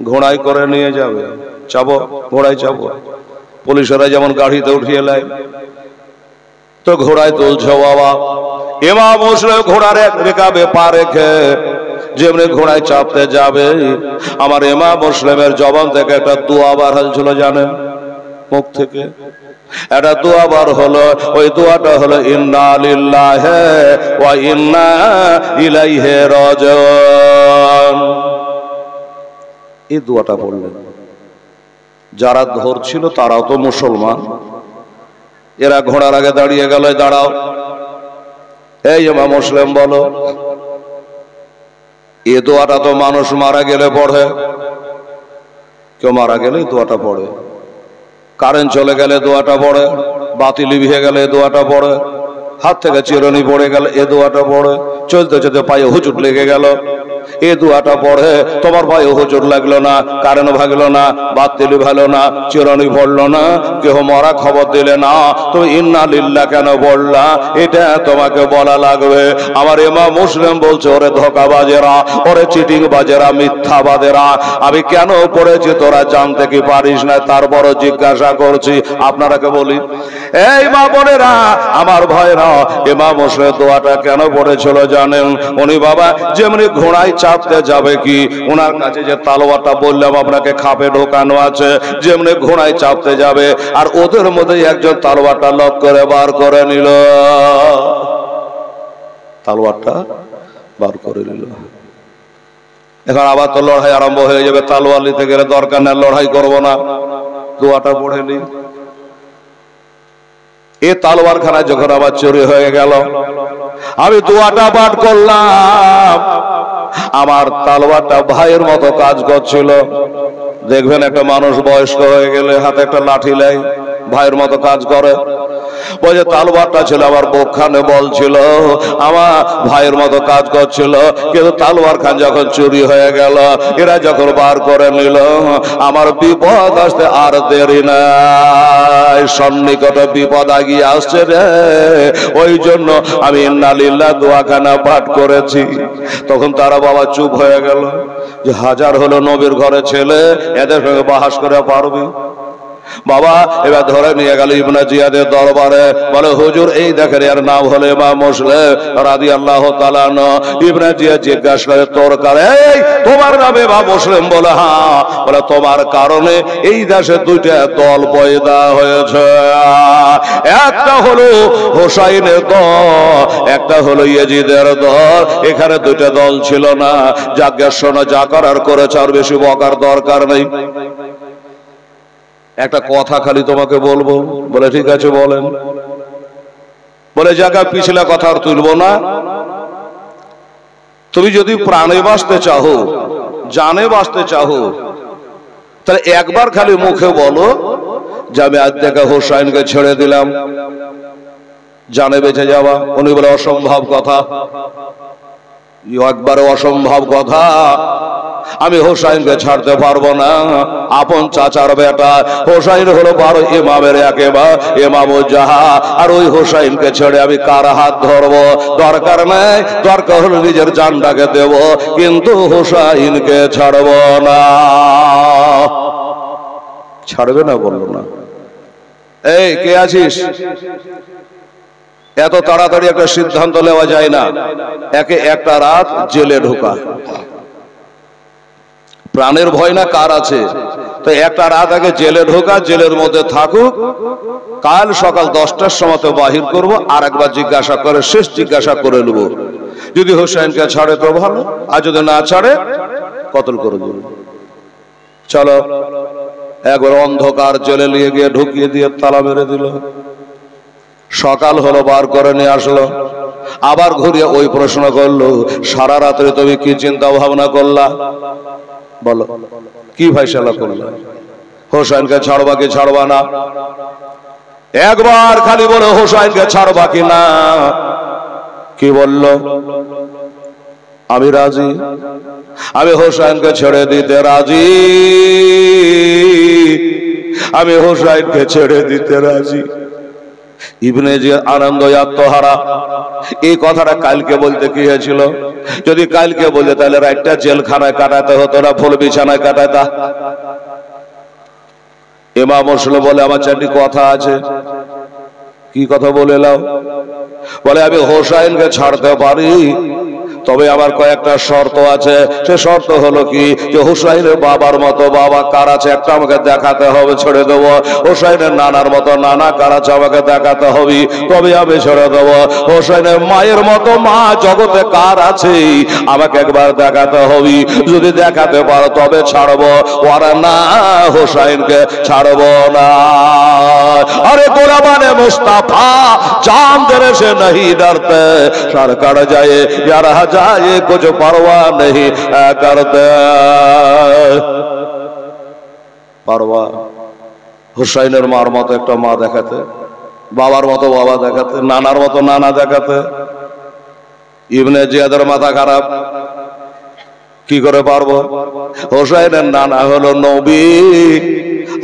ঘোড়ায় করে নিয়ে যাবে। চাবো, ঘোড়ায় চাবো। পুলিশেরা যেমন গাড়িতে উঠিয়ে নেয়, তো ঘোড়ায় তুলছে বাবা। ইমাম মুসলিম ঘোড়ার এক রেখাবে পা রেখে যেমনি ঘোড়ায় চাপতে যাবে, আমার ইমাম মুসলিমের জবান থেকে একটা দোয়া বার হয়েছিল, জানেন? মুখ থেকে একটা দোয়া বার হলো। ওই দোয়াটা হলো, ইন্না লিল্লাহি ওয়া ইন্না ইলাইহি রাজিউন। এই দোয়াটা পড়লেন। যারা ধরছিল তারাও তো মুসলমান, এরা ঘোড়ার আগে দাঁড়িয়ে গেল, দাঁড়াও। এই ইমাম মুসলিম বলো, এ দোয়াটা তো মানুষ মারা গেলে পড়ে। কেউ মারা গেলে দোয়াটা পড়ে, কারেন্ট চলে গেলে দোয়াটা পড়ে, বাতি লিভিয়ে গেলে দোয়াটা পড়ে, হাত থেকে চিরুনি পড়ে গেলে এ দোয়াটা পড়ে, চলতে চলতে পায়ে হুজুট লেগে গেল, এ দোয়াটা পড়ে। তোমার পায়ে হুজুট লাগলো না, কারেন্ট ভাগলো না, বাতি লিভালো না, চিরুনি পড়লো না, কেউ মরা খবর দিলে না, তুমি ইন্না লিল্লাহ কেন বললা? এটা তোমাকে বলা লাগবে। আমার ইমাম মুসলিম বলছে, ওরে ধোঁকাবাজেরা, ওরে চিটিং বাজেরা, মিথ্যাবাদেরা, আমি কেন পড়েছি তোরা জানতে কি পারিস না? তারপরও জিজ্ঞাসা করছি। আপনারাকে বলি, এই মা বোনেরা, আমার ভাইরা, ইমাম মুসলিম দোয়াটা কেন পড়েছিল জানেন? উনি বাবা যেমনি ঘোড়ায় চাপতে যাবে, কি ওনার কাছে যে তালোয়ারটা বললাম আপনাকে খাপে ঢোকানো আছে, যেমনি ঘোড়ায় চাপতে যাবে, আর ওদের মধ্যে একজন তালোয়ারটা লক করে বার করে নিল, তালোয়ারটা বার করে নিল। এখন আবার তো লড়াই আরম্ভ হয়ে যাবে। তালোয়ার নিতে গেলে দরকার নেই, লড়াই করবো না, দোয়াটা পড়ে নি। এ তালোয়ার খানা যখন আবার চুরি হয়ে গেল, আমি দোয়াটা পাঠ করলাম, আমার তালোয়ারটা ভাইয়ের মতো কাজ করছিল। দেখবেন একটা মানুষ বয়স্ক হয়ে গেলে হাতে একটা লাঠি লাই, ভাইয়ের মতো কাজ করে। বলছে তালবারটা ছিল আমার বুকখানে বল ছিল, আমার ভাইয়ের মতো কাজ করছিল, কিন্তু তালবার খান যখন চুরি হয়ে গেল, এরা যখন বার করে নিল, আমার বিপদ আসতে আর দেরি নাই, সন্নিকটে বিপদ আগিয়ে আসছে রে, ওই জন্য আমি ইন্না লিল্লাহ দোয়াখানা পাঠ করেছি। তখন তারা বাবা চুপ হয়ে গেল, যে হাজার হলো নবীর ঘরে ছেলে, এদের সঙ্গে বাহাস করে পারবি? বাবা এবার ধরে নিয়ে গেল ইবনে জিয়াদের দরবারে, বলে হুজুর এই দেখেন এর নাম হলো ইমাম মুসলিম রাদিয়াল্লাহু তাআলা আনহু। ইবনে জিয়া জিজ্ঞাসা করে তোর কারে, এই তোমার নাম ইমাম মুসলিম? বলে হ্যাঁ। বলে তোমার কারণে এই দেশে দুইটা দল পয়দা হয়েছে, একটা হলো হোসাইনের দল, একটা হলো ইয়াজিদের দল। এখানে দুইটা দল ছিল না, যাজ্ঞার শোনা যা করার করেছে, আর বেশি বকার দরকার নেই। একটা কথা খালি তোমাকে বলবো। বলে ঠিক আছে বলেন। বলে জায়গা পিছলা কথা আর তুলবো না, তুমি যদি প্রাণে বাঁচতে চাহো, জানে বাঁচতে চাহো, তাহলে একবার খালি মুখে বলো যে আমি আজ থেকে হোসাইনকে ছেড়ে দিলাম, জানে বেঁচে যাওয়া। উনি বলে অসম্ভব কথা, একবারে অসম্ভব কথা, আমি হোসাইনকে ছাড়তে পারবো না। আপন চাচার বেটা হোসাইন হলো 12 ইমামের একেবারে ইমামুজ্জাহা, আর ওই হোসাইনকে ছেড়ে আমি কার হাত ধরবো? দরকার নাই, দরকার হলো নিজের জানটাকে দেব, কিন্তু হোসাইনকে ছাড়বো না। ছাড়বে না বললো না। এই কে আছিস? এত তাড়াতাড়ি একটা সিদ্ধান্ত নেওয়া যায় না, একে একটা রাত জেলে ঢোকা। প্রাণের ভয় না কার আছে? তো একটা রাত আগে জেলে ঢোকা, জেলের মধ্যে থাকুক, কাল সকাল 10টার সময় বাহির করব, আর একবার জিজ্ঞাসা করে শেষ জিজ্ঞাসা করে নেব। যদি হোসেনকে ছাড়ে তো ভালো, আর যদি না ছাড়ে কতল করে দেব। চলো একবার অন্ধকার জেলে নিয়ে গিয়ে ঢুকিয়ে দিয়ে তালা মেরে দিল। সকাল হলো, বার করে নিয়ে আসলো, আবার ঘুরিয়ে ওই প্রশ্ন করলো, সারা রাত্রে তুমি কি চিন্তা ভাবনা করলা? বলো কি ফয়সালা করলা? হোসেনকে ছাড়বা কি ছাড়বা না? একবার খালি বলো হোসেনকে ছাড়বা কি না? কি বললো? আমি রাজি, আমি হোসেনকে ছেড়ে দিতে রাজি, আমি হোসেনকে ছেড়ে দিতে রাজি। ইবনে জিয়া আনন্দ আত্মহারা। এই কথাটা কালকে বলতে কি হয়েছিল? যদি কালকে বলতে তাহলে রাতটা জেলখানায় কাটাতে হতো না, ফুল বিছানায় কাটাতা। ইমাম মুসলিম বলে আমার 4টি কথা আছে। কি কথা বলে এলাও? বলে আমি হোসাইনকে ছাড়তে পারি, তবে আমার কয়েকটা শর্ত আছে। সে শর্ত হলো কি, যে হোসাইনের বাবার মতো বাবা কার আছে একটা আমাকে দেখাতে হবে, ছেড়ে দেবো। হোসাইনের নানার মতো নানা কার আছে আমাকে দেখাতে হবে, তবে আমি ছেড়ে দেবো। হোসাইনের মায়ের মতো মা জগতে কার আছে আমাকে একবার দেখাতে হবে, যদি দেখাতে পারো তবে ছাড়বো, ওরা না হোসাইনকে ছাড়বো না। अरे गुलाबाने मुस्तफा जान देने से नहीं डरते, सर कट जाए या रह जाए कुछ परवाह नहीं करते। परवाह হুসাইনের মার মতো একটা মা দেখাতে, বাবার মতো বাবা দেখাতে, নানার মতো নানা দেখাতে। ইবনে জিয়াদের মাথা খারাপ, কি করে পারবো? হুসাইনের নানা হলো নবী,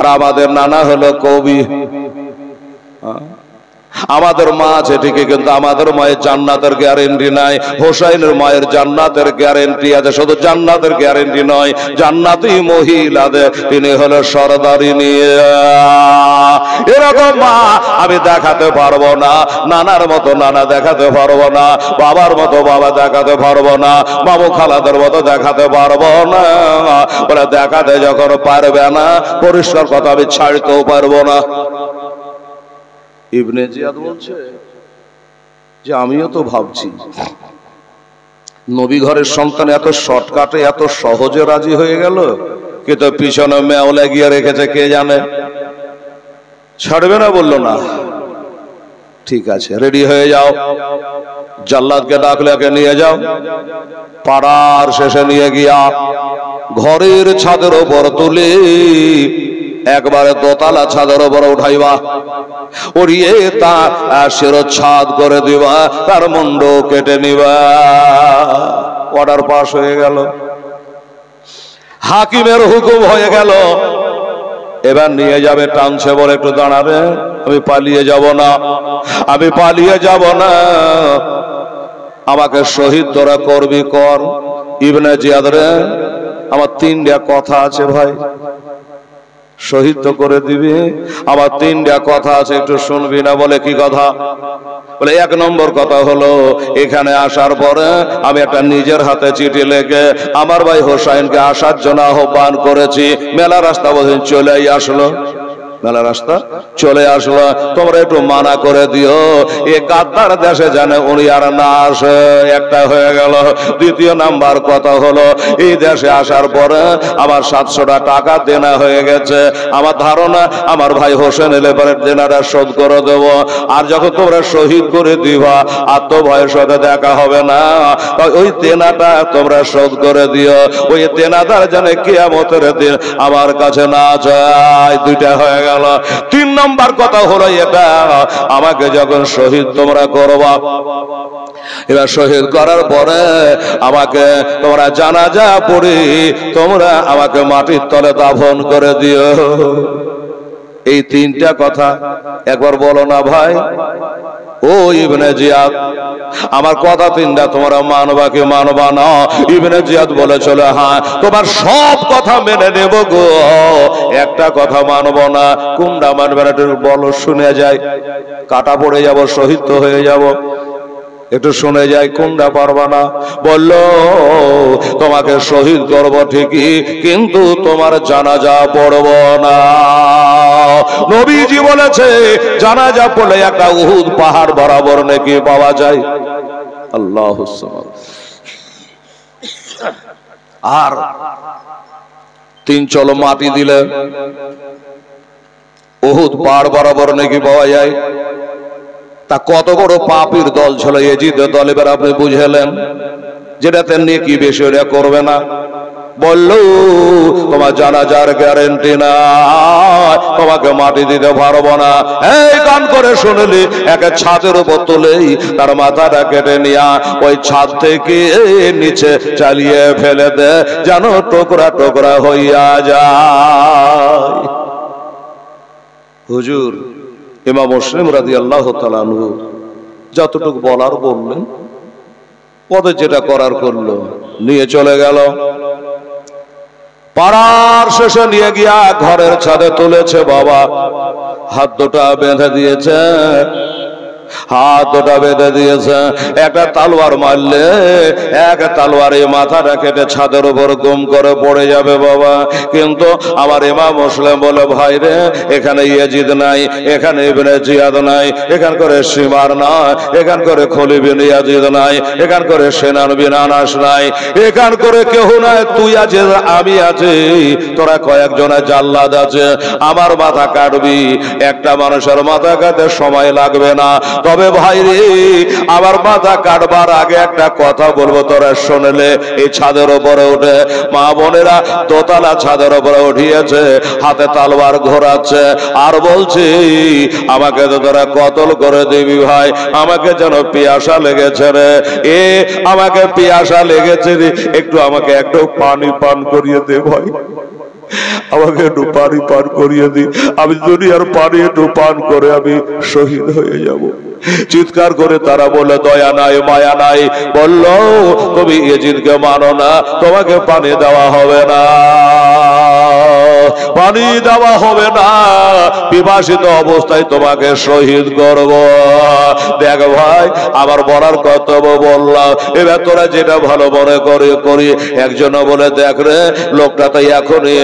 আর আমাদের নানা হলো কবি। আমাদের মা আছে ঠিকই, কিন্তু আমাদের মায়ের জান্নাতের গ্যারেন্টি নাই। হোসাইনের মায়ের জান্নাতের গ্যারেন্টি আছে, শুধু জান্নাতের গ্যারেন্টি নয়, জান্নাতি মহিলাদের তিনি হলো সরদারিনী। এরকম মা আমি দেখাতে পারবো না, নানার মতো নানা দেখাতে পারবো না, বাবার মতো বাবা দেখাতে পারবো না, মামু খালাদের মতো দেখাতে পারবো না। বলে দেখাতে যখন পারবে না, পরিষ্কার কথা আমি ছাড়তেও পারবো না। ইবনে জিয়াদ বলছে যে আমিও তো ভাবছি নবী ঘরের সন্তান এত শর্টকাটে এত সহজে রাজি হয়ে গেল, কিন্তু পিছনে মেও লাগিয়ে রেখেছে কে জানে। ছাড়বে না বললো না, ঠিক আছে রেডি হয়ে যাও, জাল্লাদকে ডাকলে নিয়ে যাও। পাড়ার শেষে নিয়ে গিয়া ঘরের ছাদের ওপর তুলে একবারে দোতলা ছাদের উপরে উঠাইবা, উড়িয়ে তার শিরচ্ছাদ করে দিবা, তার মুন্ড কেটে নিবা। অর্ডার পাস হয়ে গেল, হাকিমের হুকুম হয়ে গেল। এবার নিয়ে যাবে, টানছে, বলে একটু দাঁড়াবে, আমি পালিয়ে যাব না, আমি পালিয়ে যাব না, আমাকে শহীদ তোরা করবি কর। ইবনে জিয়াদ রে, আমার তিনটা কথা আছে ভাই, শহীদ তো করে দিবি, আমার তিনটা কথা আছে, একটু শুনবি না? বলে কি কথা? বলে এক নম্বর কথা হলো, এখানে আসার পরে আমি একটা নিজের হাতে চিঠি লেখে আমার ভাই হোসাইনকে আসার জন্য আহ্বান করেছি। মেলা রাস্তা বোধহয় চলে আসলো, মেলা রাস্তা চলে আসলো, তোমরা একটু মানা করে দিও, এ গাদ্দার দেশে জানে উনি আর না আসে। একটা হয়ে গেল। দ্বিতীয় নাম্বার কথা হলো, এই দেশে আসার পরে আমার 700 টাকা দেনা হয়ে গেছে, আমার ধারণা আমার ভাই হোসেন এলে পরে দেনাটা শোধ করে দেব। আর যখন তোমরা শহীদ করে দিবা, আর তো ভয়ের সাথে দেখা হবে না, ওই দেনাটা তোমরা শোধ করে দিও, ওই দেনাদার জানে কিয়ামতের দিন আমার কাছে না যায়। দুইটা হয়ে গেল। তিন নম্বর কথা হলো এটা, আমাকে যখন শহীদ তোমরা করবা, এবার শহীদ করার পরে আমাকে তোমরা জানাজা পড়ি, তোমরা আমাকে মাটির তলে দাফন করে দিও। এই তিনটা কথা একবার বলো না ভাই। ও ইবনে জিয়াদ, আমার কথা তিনটা তোমরা মানবা কি মানবা না? ইবনে জিয়াদ বলে চলে, হ্যাঁ তোমার সব কথা মেনে নেব গো, একটা কথা মানব না। কোনটা মানবে না বলো, শুনে যায়, কাটা পড়ে যাব, শহীদ তো হয়ে যাব, একটু শুনে যাই, কোনটা পারবা না? বললো তোমাকে শহীদ করব ঠিকই, কিন্তু তোমার জানাজা পড়ব না। নবীজি বলেছে জানাজা পড়লে একটা উহুদ পাহাড় বরাবর নাকি পাওয়া যায়। আল্লাহুস সামাদ। আর তিন চলো মাটি দিলে উহুদ পাহাড় বরাবর নাকি পাওয়া যায়। তা কত বড় পাপীর দল ছিল ইয়াজিদের দল, এবার আপনি বুঝলেন যেটাতে নেকি বেশি ওরা করবে না। বললো তোমার জানাজার গ্যারেন্টি না, তোমাকে মাটি দিতে পারবো না। এই গান করে শুনলি, একে ছাদের উপর তুলেই তার মাথাটা কেটে নিয়া ওই ছাদ থেকে নিচে চালিয়ে ফেলে দে, যেন টুকরা টুকরা হইয়া যায়। হুজুর ইমাম মুসলিম রাদিয়াল্লাহু তাআলা আনহু যতটুকু বলার বললেন, পদে যেটা করার করলো, নিয়ে চলে গেল। পাড়ার শেষে নিয়ে গিয়া ঘরের ছাদে তুলেছে। বাবা হাত দুটা বেঁধে দিয়েছে, হাত দুটা বেঁধে দিয়েছে। একটা তালোয়ার মারলে এক তালোয়ারে মাথাটা কেটে ছাদের উপর গুম করে পড়ে যাবে বাবা। কিন্তু আমার ইমাম মুসলিম বলে, ভাই রে, এখানে ইয়াজিদ নাই, এখানে ইবনে জিয়াদ নাই, এখান করে সীমার নাই, এখান করে খলিদ বিন ইয়াজিদ নাই, এখান করে সেনান বিন আনাস নাই, এখান করে কেউ নাই, তুই আছিস, আমি আছি, তোরা কয়েকজনের জাল্লাদ আছে। আমার মাথা কাটবি, একটা মানুষের মাথা কাটতে সময় লাগবে না। তবে ভাই রে, আমার মাথা কাটবার আগে একটা কথা বলবো, তোরা শুনলে। এই ছাদের উপরে উঠে মা বোনেরা দোতলা ছাদের উপরে উঠিয়েছে, হাতে তালবার ঘোরাচ্ছে, আর বলছি আমাকে তো তোরা কতল করে দিবি ভাই, আমাকে যেন পিয়াসা লেগেছে রে, আমাকে পিয়াসা লেগেছে রে, একটু আমাকে একটু পানি পান করিয়ে দে ভাই, আমাকে একটু পানি পান করিয়ে দি, আমি দুনিয়ার পানি একটু পান করে আমি শহীদ হয়ে যাব। চিৎকার করে তারা বলে, দয়া নাই মায়া নাই। বলল, তুমি ইয়াজিদকে মানো না, তোমাকে পানি দেওয়া হবে না, পানি দেওয়া হবে না, বিভাসিত অবস্থায় তোমাকে শহীদ করব। দেখ ভাই, আমার বলার কর্তব্য বললাম, এবার তোরা যেটা ভালো মনে করে করি। একজন বলে, দেখ রে, লোকটা তো এখনই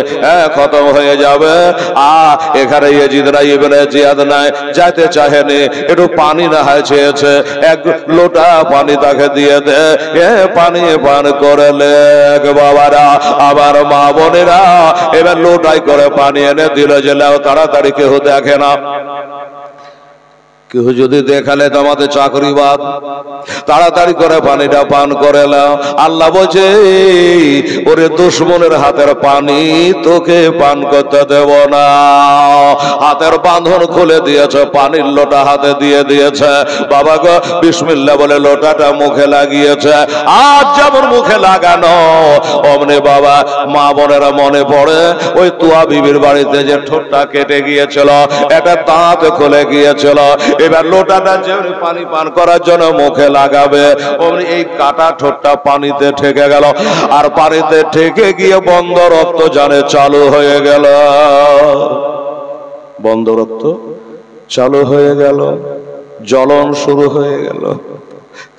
খতম হয়ে যাবে, এখানে ইয়াজিদ নাই, ইবনে জিয়াদ নাই, যাইতে চাহেনি, একটু পানি না হয় চেয়েছে, এক লোটা পানি তাকে দিয়ে দে, পানি পান করে লেখ। বাবারা, আবার মা বোনেরা এবার লোটাই করে পানি এনে দিল, যে লাও, তাড়াতাড়ি কেউ দেখে না। কেউ যদি দেখালে তো আমাদের চাকরি বাদ, তাড়াতাড়ি করে পানিটা পান করে নাও। আল্লাহ বলছে ওরে দুশমনের হাতের পানি তোকে পান করতে দেব না। হাতের বাঁধন খুলে দিয়েছে, পানির লোটা হাতে দিয়ে দিয়েছে। বাবা গো বিসমিল্লাহ বলে লোটাটা মুখে লাগিয়েছে। আজ যেমন মুখে লাগানো অমনি বাবা মা বোনেরা মনে পড়ে ওই তুয়া বিবির বাড়িতে যে ঠোঁটটা কেটে গিয়েছিল, একটা দাঁত খুলে গিয়েছিল। এবার লোটাটা যেমনি পানি পান করার জন্য মুখে লাগাবে অমনি এই কাটা ঠোঁটটা পানিতে ঠেকে গেল, আর পানিতে ঠেকে গিয়ে বন্ধ রক্ত জানে চালু হয়ে গেল। বন্ধ রক্ত চালু হয়ে গেল, জ্বলন শুরু হয়ে গেল।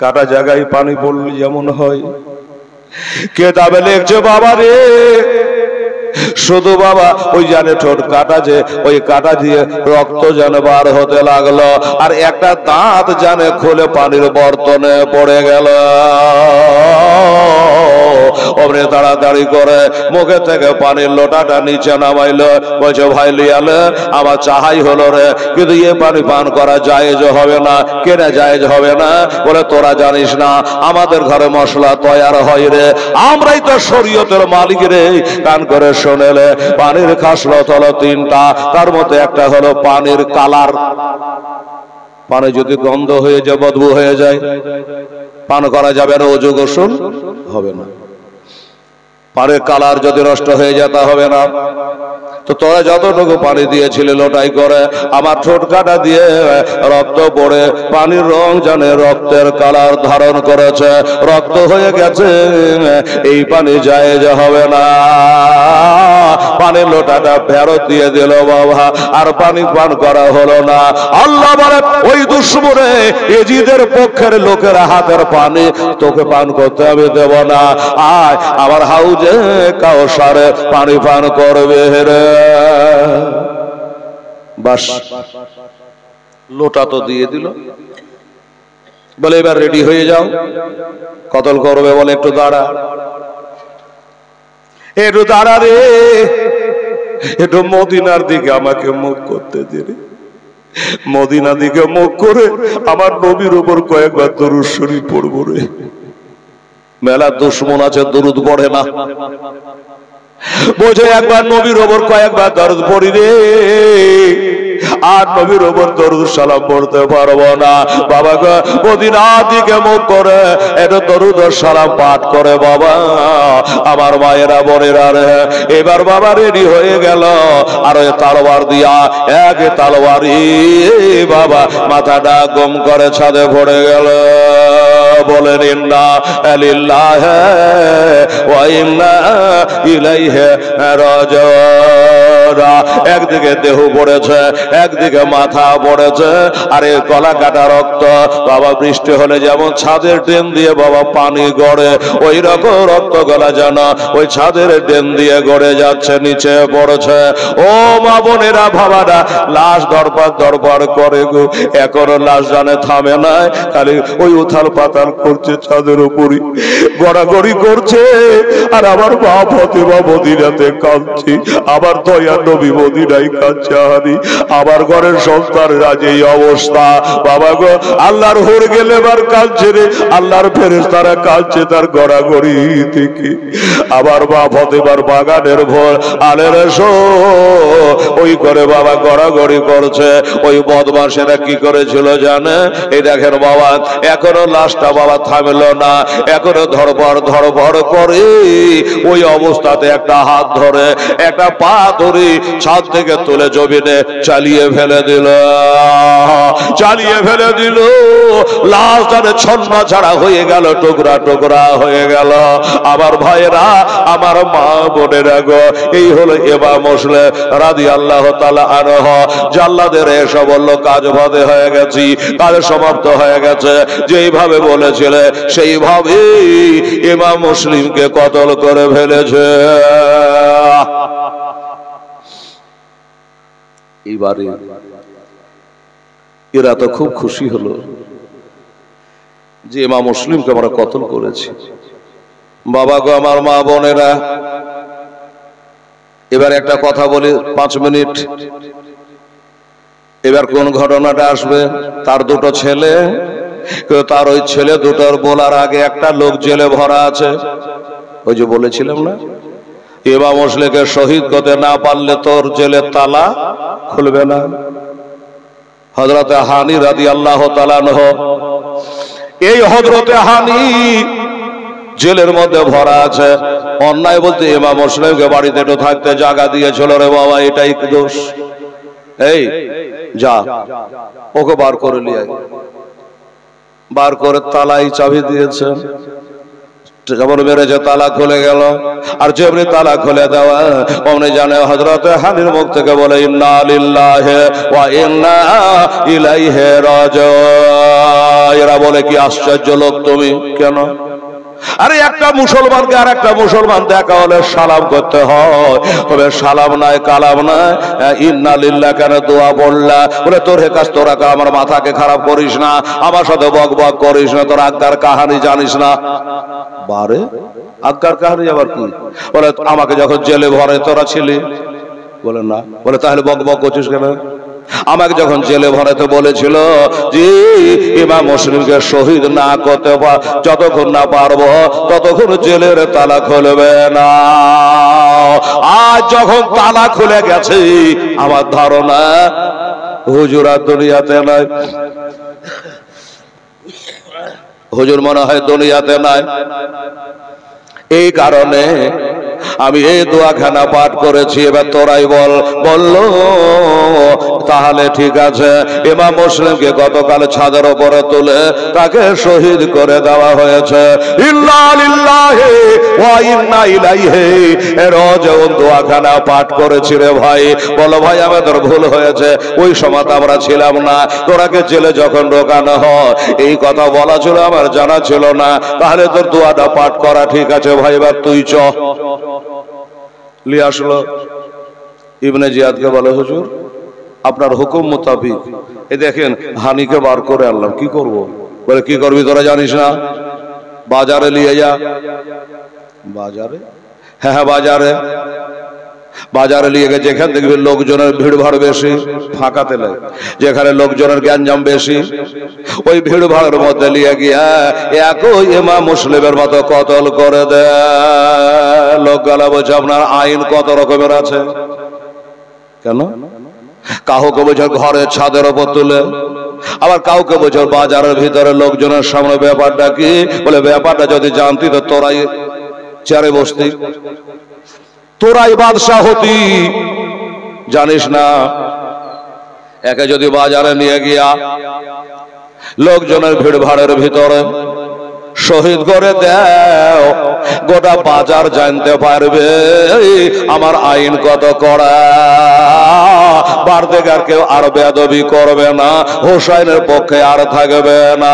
কাটা জায়গায় পানি পড়লে যেমন হয়। কেতাবে লিখছে বাবা রে, শুধু বাবা ওই জানে ঠোঁট কাটা, যে ওই কাটা দিয়ে রক্ত যেন বার হতে লাগলো, আর একটা দাঁত জানে খুলে পানির বর্তনে পড়ে গেল। ওমরে তাড়াতাড়ি করে মুখে থেকে পানির লোটাটা নিচে নামাইলো। বলছে ভাই লিয়ালে আমার চাহাই হলো রে, কিন্তু এ পানি পান করা জায়েজ হবে না। কেনা জায়েজ হবে না? বলে তোরা জানিস না আমাদের ঘরে মশলা তৈয়ার হয় রে, আমরাই তো শরীয়তের মালিক রে। কান করে শোনেলে পানির খাসলত হলো তিনটা, তার মধ্যে একটা হলো পানির কালার। পানি যদি গন্ধ হয়ে যায়, বদবু হয়ে যায়, পান করা যাবে না, ওযু গোসল হবে না। পানির কালার যদি নষ্ট হয়ে যায় তা হবে না। তো তোরা যতটুকু পানি দিয়েছিলে লোটাই করে আমার ঠোঁট কাটা দিয়ে রক্ত পড়ে পানির রং জানে রক্তের কালার ধারণ করেছে, রক্ত হয়ে গেছে, এই পানি জায়েজ হবে না। পানির লোটাটা ফেরত দিয়ে দিল বাবা, আর পানি পান করা হলো না। আল্লাহ বলে ওই দুশমনে এজিদের পক্ষের লোকের হাতের পানি তোকে পান করতে আমি দেব না। আয় আমার হাউজে কাউসারে পানি পান করবে রে। বাস লোটা তো দিয়ে দিল, বলে এবার রেডি হয়ে যাও, কতল করবে। বলে একটু দাঁড়া, একটু দাঁড়া রে, একটু মদিনার দিকে আমাকে মুখ করতে দে রে। মদিনা দিকে মুখ করে আমার নবীর উপর কয়েকবার দরুদ শরীফ পড়বো রে। মেলা দুশমন আছে দরুদ পড়ে না, বোঝে একবার নবীর ওপর কয়েকবার দরুদ পড়ি রে, আর নবীর ওপর দরুদ সালাম পড়তে পারবো না। বাবা গো মদিনা দিকে মুখ করে একটু দরুদ সালাম পাঠ করে বাবা আমার মায়েরা বোনেরা রে। এবার বাবা রেডি হয়ে গেল, আর ওই তালওয়ার দিয়া এক তালওয়ারি বাবা মাথাটা গম করে ছাদে পড়ে গেল। বলেন ইন্না লিল্লাহি ওয়া ইন্না ইলাইহি রাজিউন। একদিকে দেহ পড়েছে, একদিকে মাথা পড়েছে, আর এই গলা কাটা রক্ত বাবা বৃষ্টি হলে যেমন ছাদের ড্রেন দিয়ে বাবা পানি গড়ে, ওই রকম রক্ত গলা যেন ওই ছাদের ড্রেন দিয়ে গড়ে যাচ্ছে, নিচে পড়েছে। ও মা বোনেরা ভাবারা, লাশ দরবার দরবার করে গো, এখনো লাশ জানে থামে নাই, খালি ওই উথাল পাতাল করছে, ছাদের উপরই গড়াগড়ি করছে। আর আমার মা ফতেমা মদিনাতে কাঁদছে, আমার দয়া নবী মদিনায় কাঁদছে। হারি আমার ঘরের সন্তানরা যে অবস্থা বাবা গো, আল্লাহর হুর গেলে এবার কাঁদছে রে, আল্লাহর ফেরেশতারা কাঁদছে তার গড়াগড়ি থেকে। আমার মা ফতেমার বাগানের ভোর আলের ওই করে বাবা গড়াগড়ি করছে। ওই বদমাশেরা কি করেছিল জানে? এই দেখেন বাবা, এখনো লাশটা বাবা থামল না, এখনো ধরপড় ধরপড় করে। ওই অবস্থাতে একটা হাত ধরে একটা পা ধরে ছাদ থেকে তুলে জমিনে চালিয়ে ফেলে দিল, চালিয়ে ফেলে দিল। লাশ জানে ছন্ন ছাড়া হয়ে গেল, টুকরা টুকরা হয়ে গেল। আমার ভাইয়েরা, আমার মা বোনেরা গো, এই হলো এবা মুসলে রাদিয়াল্লাহু তাআলা আনহু। জাল্লাদের এসব বলল কাজ বাদে হয়ে গেছি, কাজ সমাপ্ত হয়ে গেছে, যেইভাবে বলেছিলে সেইভাবে ইমাম মুসলিমকে কতল করে ফেলেছে। এইবারে এরা তো খুব খুশি হলো যে ইমাম মুসলিমকে আমরা কতল করেছি। বাবা গো আমার মা বোনেরা, এবার একটা কথা বলি 5 মিনিট। এবার কোন ঘটনাটা আসবে? তার দুটো ছেলে, তার ওই ছেলে দুটোর বলার আগে একটা লোক জেলে ভরা আছে। ওই যে বলেছিলাম না, ইমাম মুসলিমকে শহীদ করতে না পারলে তোর জেলের তালা খুলবে না। হযরতে হানি রাদিয়াল্লাহু তাআলা আনহু, এই হযরতে হানি জেলের মধ্যে ভরা আছে। অন্যায় বলতে ইমাম মুসলিমকে বাড়িতে একটু থাকতে জায়গা দিয়েছিল। রে বাবা, এটাই দোষ। এই যা, ওকে বার করে নিয়ে আয়। বার করে তালাই চাবি দিয়েছে। যেমন মেরেছে তালা খুলে গেল। আর যেমনি তালা খুলে দেওয়া অমনি জানে হযরতে হানির মুখ থেকে বলে ইন্না লিল্লাহি ওয়া ইন্না ইলাইহি রাজিউন। এরা বলে কি আশ্চর্য লোক তুমি, কেন? আরে একটা মুসলমানকে আর একটা মুসলমান দেখা হলে সালাম করতে হয়, তবে সালাম নাই কালাম নাই। ইন্না লিল্লাহ কেন দোয়া পড়লা? বলে তোর হে কাজ তোরা আমার মাথাকে খারাপ করিস না, আমার সাথে বক বক করিস না, তোর আজ্ঞার কাহানি জানিস না। বারে আজ্ঞার কাহানি আবার কি? বলে আমাকে যখন জেলে ভরে তোরা ছিলি। বলে না। বলে তাহলে বক বক করছিস কেন? আমাকে যখন জেলে ভরাতে বলেছিল যে ইমাম মুসলিমকে শহীদ না করতে যতক্ষণ না পারবো ততক্ষণ জেলের তালা খুলবে না। আজ যখন তালা খুলে গেছে, আমার ধারণা হুজুর আর দুনিয়াতে নাই। হুজুর মনে হয় দুনিয়াতে নাই। এই কারণে আমি এই দোয়াখানা পাঠ করেছি। এবার তোরাই বল। বললো তাহলে ঠিক আছে। ইমাম মুসলিমকে গতকাল ছাদের উপরে তুলে তাকে শহীদ করে দেওয়া হয়েছে। ইন্না লিল্লাহি ওয়া ইন্না ইলাইহি রাজিউন দোয়াখানা পাঠ করেছি রে ভাই। বলো ভাই আমাদের ভুল হয়েছে, ওই সময় আমরা ছিলাম না। তোরাকে জেলে যখন ঢোকানো হয় এই কথা বলা ছিল, আমার জানা ছিল না। তাহলে তোর দোয়াটা পাঠ করা ঠিক আছে ভাই। এবার তুই চ লিয়ে আসলো। ইবনে জিয়াদকে বলে হুজুর আপনার হুকুম মোতাবিক এই দেখেন হানিকে বার করে আনলাম, কি করব? বলে কি করবি তোরা জানিস না? বাজারে নিয়ে যা। বাজারে? হ্যাঁ বাজারে। বাজারে নিয়ে গেছে, যেখানে দেখবি লোকজনের ভিড় ভাড় বেশি, ফাঁকাতে লাগে, যেখানে লোকজনের গ্যাঞ্জাম বেশি, ওই ভিড় ভাড়ের মধ্যে নিয়ে গিয়া একই ইমাম মুসলিমের মতো কতল করে দেয়। লোকগুলা বলছে আপনার আইন কত রকমের আছে। কেন? কাউকে বলছে ঘরে ছাদের ওপর তুলে, আবার কাউকে বলছে বাজারের ভিতরে লোকজনের সামনে। ব্যাপারটা কি? বলে ব্যাপারটা যদি জানতি তো তোরাই চেয়ারে বসতি, তোরাই বাদশাহ হতি। জানিস না? একে যদি বাজারে নিয়ে গিয়া লোকজনের ভিড় ভাড়ের ভিতরে শহীদ করে দেও, গোটা বাজার জানতে পারবে আমার আইন কত কড়া। বারদেগার কেউ আর বেয়াদবি করবে না, হোসাইনের পক্ষে আর থাকবে না।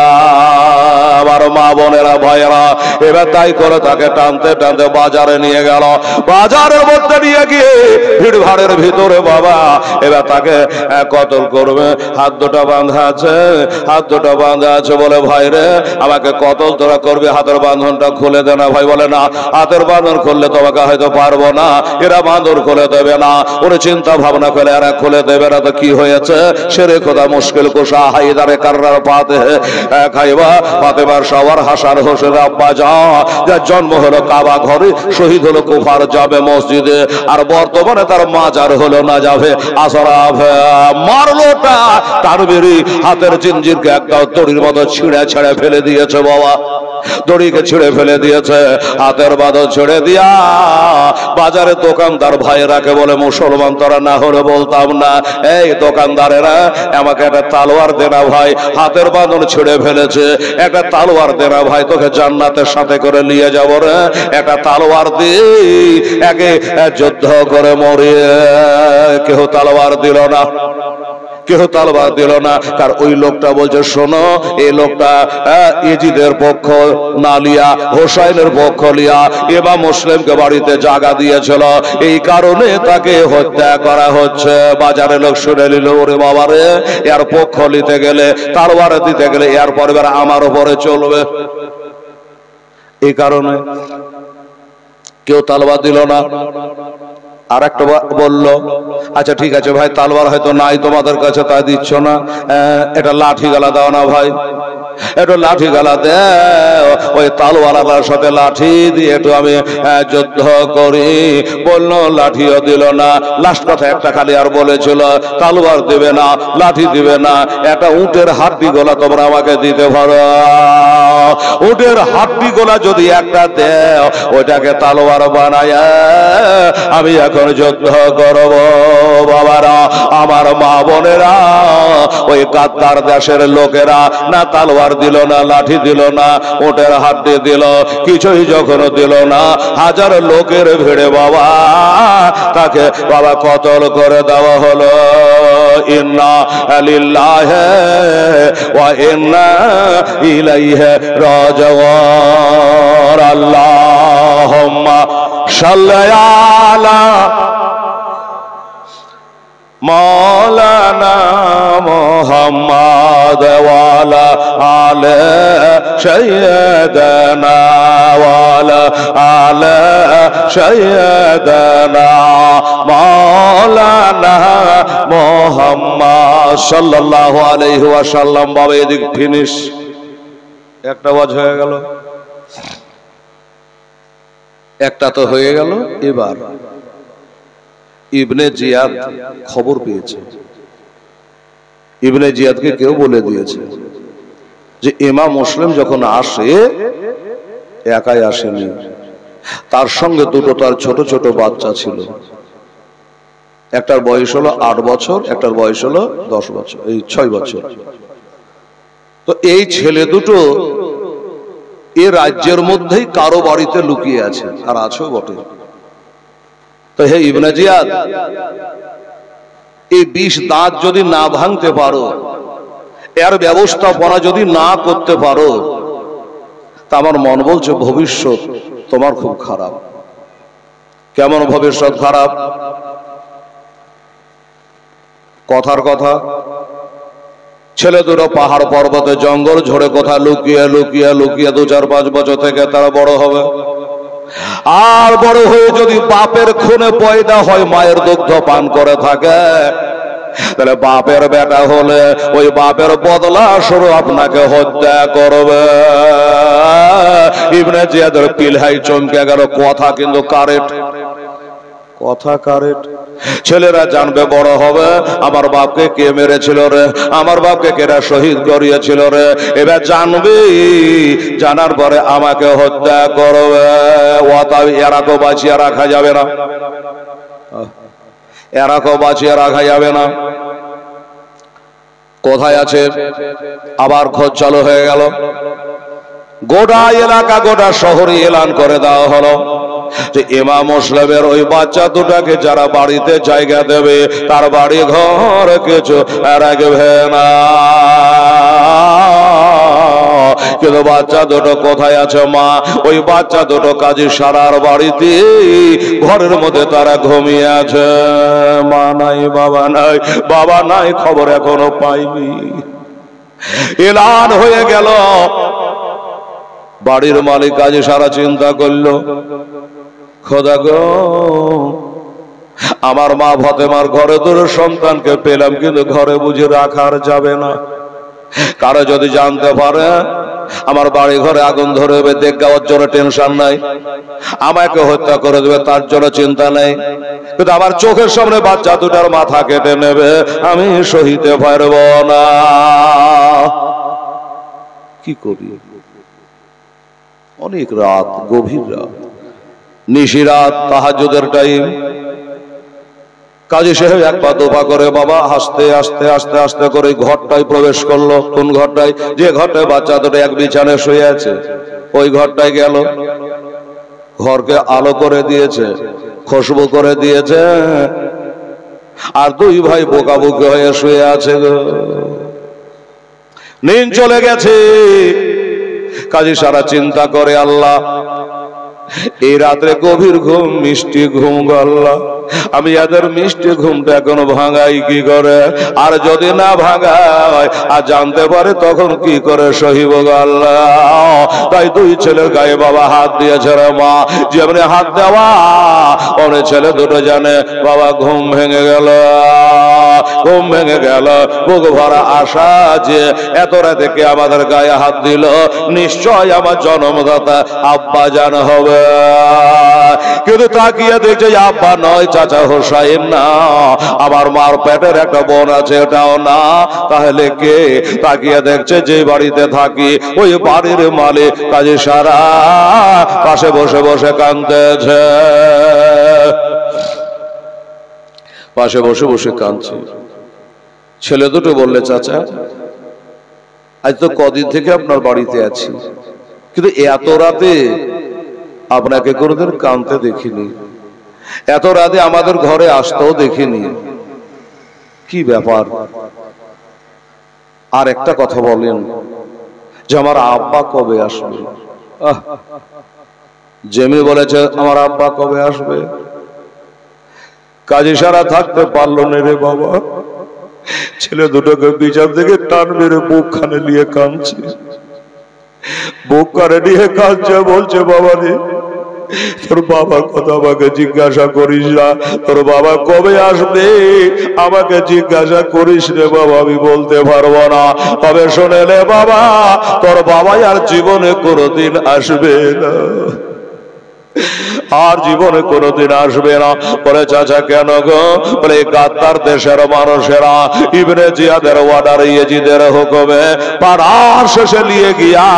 আমার মা বোনেরা ভাইয়েরা এবার তাই করে তাকে টানতে টানতে বাজারে নিয়ে গেল। বাজারের মধ্যে নিয়ে গিয়ে ভিড় ভাড়ের ভিতরে বাবা এবার তাকে কতল করবে। হাত দুটো বাঁধা আছে, হাত দুটো বাঁধা আছে। বলে ভাই রে আমাকে কতল তোরা করবে, হাতের বাঁধনটা খুলে দে না। ভাই বলে না, হাতের বাঁধন খুললে তোমাকে হয়তো পারবো না, এরা বাঁধন খুলে দেবে না। ওরে চিন্তা ভাবনা করে এরা খুলে দেবে না তো কি হয়েছে? সেরে খোদা মুশকিল কুশা হায়দারে কাররার পাতে খাইবা ফাতেমার সওয়ার হাসান হোসেন আব্বা যার জন্ম হলো কাবা ঘরে, শহীদ হলো কুফার যাবে মসজিদে, আর বর্তমানে তার মাজার হলো না যাবে আসরাফ। মারলোটা তানবীরি হাতের জিনজিরকে একটা দড়ির মতো ছিঁড়ে ছেড়ে ফেলে দিয়েছে বাবা। দড়িকে ছিঁড়ে ফেলে দিয়েছে, হাতের বাঁধন ছেড়ে দিয়া বাজারে দোকানদার ভাইরাকে বলে মুসলমান তোরা না হলে বলতাম না, এই দোকানদারেরা আমাকে একটা তালোয়ার দেনা ভাই, হাতের বাঁধন ছিঁড়ে ফেলেছে, একটা তালোয়ার দেনা ভাই, তোকে জান্নাতের সাথে করে নিয়ে যাব রে, একটা তালোয়ার দি, একে যুদ্ধ করে মরিয়ে। কেউ তালোয়ার দিল না, কেউ তালবার দিল না। কার ওই লোকটা বলছে শোনো, এই লোকটা ইজিদের পক্ষ না লিয়া হোসাইনের পক্ষ লিয়া ইমাম মুসলিমকে বাড়িতে জায়গা দিয়েছিল, এই কারণে তাকে হত্যা করা হচ্ছে। বাজারে লোক শুনে নিল, ওরে বাবারে এর পক্ষ নিতে গেলে, তালবারে দিতে গেলে এর পরিবার আমার উপরে চলবে। এই কারণে কেউ তালবার দিল না। আর একটা বলল, আচ্ছা ঠিক আছে ভাই, তালওয়ার হয়তো নাই তোমাদের কাছে, তাই দিচ্ছ না, এটা লাঠি গালা দাও না ভাই, একটু লাঠি গালা দেও, ওই তালওয়ালার সাথে লাঠি দিয়ে একটু আমি যুদ্ধ করি। বললো লাঠিও দিল না। লাস্ট কথা একটা খালি আর বলেছিল, তালওয়ার দিবে না, লাঠি দিবে না, একটা উটের হাড্ডি গোলা তোমরা আমাকে দিতে পারো। উটের হাড্ডি গোলা যদি একটা দেও, ওইটাকে তালওয়ার বানায় আমি এখন যুদ্ধ করব। বাবারা, আমার মা বোনেরা, ওই গাদ্দার দেশের লোকেরা না তালওয়ার দিল না, লাঠি দিল না, উটের হাড্ডি দিল, কিছুই যখন দিল না, হাজার লোকের ভিড়ে বাবা তাকে বাবা কতল করে দেওয়া হলো। ইন্না লিল্লাহি ওয়া ইন্না ইলাইহি রাজিউন। আল্লাহুম্মা সাল্লি আলা মাওলানা মুহাম্মদ ওয়া আলা আলি সাইয়্যিদানা ওয়া আলা আলি সাইয়্যিদানা মাওলানা মুহাম্মদ সাল্লাল্লাহু আলাইহি ওয়াসাল্লাম। বাবা এদিক ফিনিশ, একটা ওয়াজ হয়ে গেল, একটা তো হয়ে গেল। এবার ইবনে জিয়াদ খবর পেয়েছে, ইবনে জিয়াদকে কেউ বলে দিয়েছে যে ইমাম মুসলিম যখন আসে একাই আসেনি, তার সঙ্গে দুটো তার ছোট ছোট বাচ্চা ছিল। একটার বয়স হলো 8 বছর, একটার বয়স হলো 10 বছর, এই 6 বছর। তো এই ছেলে দুটো এ রাজ্যের মধ্যেই কারো বাড়িতে লুকিয়ে আছে, আর আছেও বটে। তো হে ইবনে জিয়াদ, এই 20 দাঁত যদি না ভাঙতে পারো, এর ব্যবস্থাপনা যদি না করতে পারো, তা আমার মন বলছে ভবিষ্যৎ তোমার খুব খারাপ। কেমন ভবিষ্যৎ খারাপ? কথার কথা, ছেলে দুটো পাহাড় পর্বতে জঙ্গল ঝরে কোথা লুকিয়ে লুকিয়ে লুকিয়ে 2-4-5 বছর থেকে তারা বড় হবে। আর বড় হয়ে যদি বাপের খুনে পয়দা হয়, মায়ের দুগ্ধ পান করে থাকে, তাহলে বাপের বেটা হলে ওই বাপের বদলা স্বরূপ আপনাকে হত্যা করবে। ইবনে জিয়াদের পিলহাই চমকে গেল। কথা কিন্তু কারেক্ট, কথা কারেক্ট। ছেলেরা জানবে বড় হবে আমার বাপকে কে মেরেছিল রে, আমার বাপকে কেরা শহীদ করিয়েছিল রে, এবার জানবি, জানার পরে আমাকে হত্যা করবে। এরাকেও বাঁচিয়ে রাখা যাবে না, এরাকেও বাঁচিয়ে রাখা যাবে না। কোথায় আছে? আবার খোঁজ চালু হয়ে গেল। গোটা এলাকা, গোটা শহরে এলান করে দেওয়া হলো যে ইমাম মুসলিমের ওই বাচ্চা দুটাকে যারা বাড়িতে জায়গা দেবে, তার বাড়ি ঘর কিছু রাখবে না। কিন্তু বাচ্চা দুটো কোথায় আছে মা? ওই বাচ্চা দুটো কাজী সারার বাড়িতে ঘরের মধ্যে তারা ঘুমিয়ে আছে। মা নাই, বাবা নাই, বাবা নাই, খবর এখনো পাইনি। এলান হয়ে গেল। বাড়ির মালিক কাজী সারা চিন্তা করলো, খোদা গো, আমার মা ফাতেমার ঘরে দুটো সন্তানকে পেলাম, কিন্তু ঘরে বুঝে রাখার যাবে না। কারো যদি জানতে পারে আমার বাড়ি ঘরে আগুন ধরে দেবে, দেখগাওয়ার জন্য টেনশন নাই, আমাকে হত্যা করে দেবে তার জন্য চিন্তা নেই, কিন্তু আমার চোখের সামনে বাচ্চা দুটার মাথা কেটে নেবে, আমি সহিতে পারব না। কি করি? অনেক রাত, গভীর রাত, নিশিরাত, তাহাজ্জুদের টাইম। কাজী সাহেব এক পা দোপা করে বাবা হাসতে আস্তে আস্তে আস্তে করে ঘরটায় প্রবেশ করলো। কোন ঘরটায়? যে ঘরটায় বাচ্চা দুটো এক বিছানায় শুয়ে আছে, ওই ঘরটায় গেল। ঘরকে আলো করে দিয়েছে, খুশবু করে দিয়েছে, আর দুই ভাই বোকাবুকি হয়ে শুয়ে আছে। নিন চলে গেছে। কাজী সারা চিন্তা করে, আল্লাহ এই রাত্রে গভীর ঘুম, মিষ্টি ঘুম গো আল্লাহ। আমি এদের মিষ্টি ঘুমটা এখন ভাঙাই কি করে? আর যদি না ভাঙাই আর জানতে পারে তখন কি করে সহিব গো আল্লাহ। তাই দুই ছেলের গায়ে বাবা হাত দিয়েছে রে মা। যেমনি হাত দেওয়া অনেক ছেলে দুটো জানে বাবা ঘুম ভেঙে গেল, ঘুম ভেঙে গেল। বুক ভরা আশা যে এত রাতে কে আমাদের গায়ে হাত দিল, নিশ্চয় আমার জন্মদাতা আব্বা জান হবে। কিন্তু তাকিয়ে দেখছে আব্বা নয়, চাচা হোসাইন না, আমার মার পেটের একটা বোন আছে, এটাও না। তাহলে কে? তাকিয়ে দেখছে যে বাড়িতে থাকি ওই বাড়ির মালিক কাজী সারা পাশে বসে বসে কাঁদতেছে, পাশে বসে বসে কাঁদছে। ছেলে দুটো বললে চাচা আজ তো কদিন থেকে আপনার বাড়িতে আছি, কিন্তু এত রাতে আপনাকে কোনোদিন কাঁদতে দেখিনি, এত রাতে আমাদের ঘরে আসতেও দেখিনি, কি ব্যাপার? আর একটা কথা বলেন যে আমার আব্বা কবে আসবে? জেমি বলেছে আমার আব্বা কবে আসবে? কাজী সারা থাকতে পারলো না রে বাবা। ছেলে দুটোকে বিচার থেকে টান মেরে বুক খানে নিয়ে কাঁদছে, বুক কানে নিয়ে কাঁদছে, বলছে বাবা রে তোর বাবার কথা আমাকে জিজ্ঞাসা করিস না, তোর বাবা কবে আসবে আমাকে জিজ্ঞাসা করিস রে বাবা, আমি বলতে পারবো না। তবে শোনে রে বাবা, তোর বাবাই আর জীবনে কোনোদিন আসবে না, আর জীবনে কোনোদিন আসবে না। বলে চাচা কেন গো? বলে গাদ্দার দেশের মানুষেরা ইবনে জিয়াদের অর্ডার, ইয়েজিদের হুকুমে পাড়ার শেষে নিয়ে গিয়া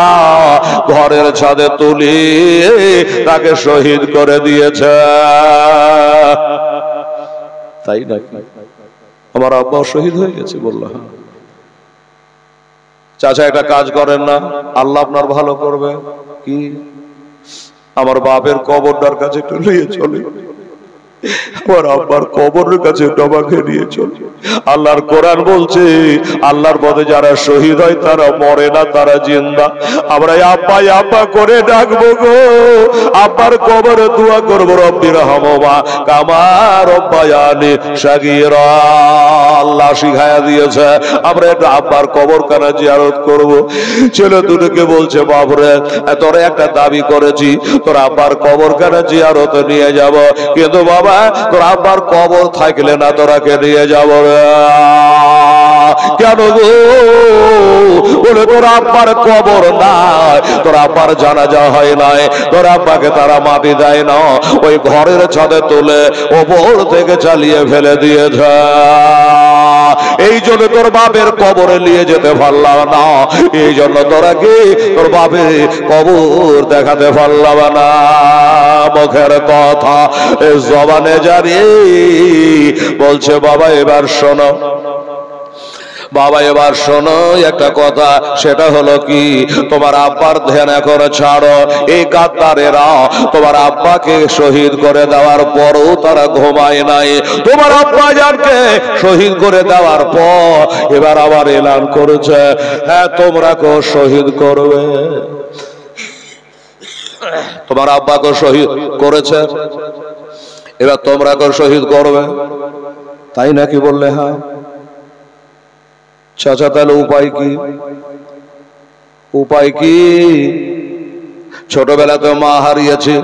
ঘরের ছাদে তুলি তাকে শহীদ করে দিয়েছে। তাই নাকি? আমার আব্বা শহীদ হয়ে গেছে? বললো হ্যাঁ। চাচা একটা কাজ করেন না, আল্লাহ আপনার ভালো করবে। কি? আমার বাপের কবরটার কাছে একটু নিয়ে চলে, আমার আব্বার কবরের কাছে আমাকে নিয়ে চলে। আল্লাহর কোরআন বলছে আল্লাহর পথে যারা শহীদ হয় তারা মরে না, তারা জিন্দা। আমরা আব্বা আব্বা করে ডাকবো গো, আব্বার কবরে দোয়া করবো রব্বির হামমা কামা রব্বায়ানি সাগীরা। আল্লাহ শিখায়া দিয়েছে আমরা একটা আব্বার কবর কানা জিয়ারত করব। ছেলে দুটোকে বলছে বাবরে তোরা একটা দাবি করেছি, তোর আব্বার কবর কানা জিয়ারত নিয়ে যাব, কিন্তু বাবা তোর আব্বার কবর থাকলে না তোরাকে নিয়ে যাব। কেন গো? বলে তোর আব্বার কবর নাই, তোর আব্বার জানাজা হয় নাই, তোর আব্বাকে তারা মাটি দেয় না, ওই ঘরের ছাদে তুলে ওপর থেকে চালিয়ে ফেলে দিয়েছে। এই জন্য তোর বাপের কবরে নিয়ে যেতে পারলাম না, এই জন্য তোরা কি তোর বাপের কবর দেখাতে পারলাম না। মুখের কথা জবানে জারি বলছে বাবা এবার শোনো, বাবা এবার শোনো একটা কথা, সেটা হলো কি তোমার আব্বার ধ্যান এখন ছাড়ো। এই গাদ্দারেরা তোমার আব্বাকে শহীদ করে দেওয়ার পরও তারা ঘুমায় নাই। তোমার আব্বা জানকে শহীদ করে দেওয়ার পর এবার আবার এলান করেছে হ্যাঁ তোমরা কেউ শহীদ করবে। তোমার আব্বাকে শহীদ করেছে, এবার তোমরা কেউ শহীদ করবে, তাই নাকি? বললে হ্যাঁ। চাচা তাহলে উপায় কি? উপায় কি? ছোটবেলাতে মা হারিয়েছি,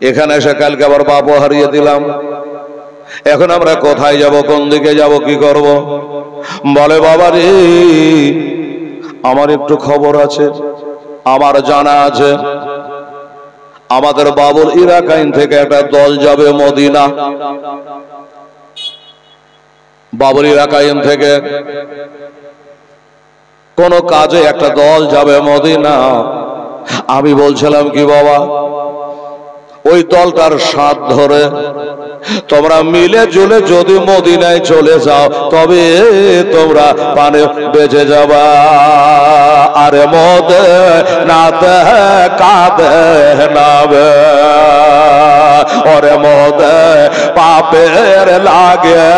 এখানে এসে কালকে আবার বাপও হারিয়ে দিলাম, এখন আমরা কোথায় যাব, কোন দিকে যাব, কি করব? বলে বাবা রে আমার একটু খবর আছে, আমার জানা আছে, আমাদের বাবুল ইরাকাইন থেকে একটা দল যাবে মদিনা। বাবুল ইরাকাইন থেকে কোন কাজে একটা দল যাবে মদিনা। আমি বলছিলাম কি বাবা ওই দলটার সাথ ধরে তোমরা মিলে জুলে যদি মদিনায় চলে যাও তবে তোমরা পানে বেঁচে যাবা। আরে মদে নাতে কাঁদে নাবে, ওরে মদে পাপের লাগে,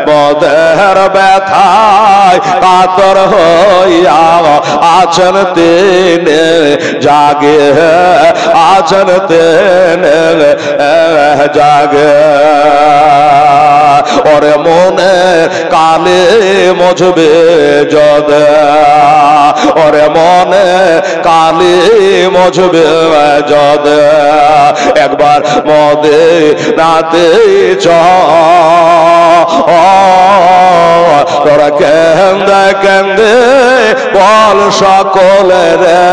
মদের ব্যথায় কাতর হইয়া আছেন তিনি, জাগে আছেন তিনি জাগে। ওরে মনে কালে মজবে যদে, ওরে মনে কালে মজবে যদে, একবার মদে নাতে তোরা কেন্দে কেন্দে বল সকলে রে,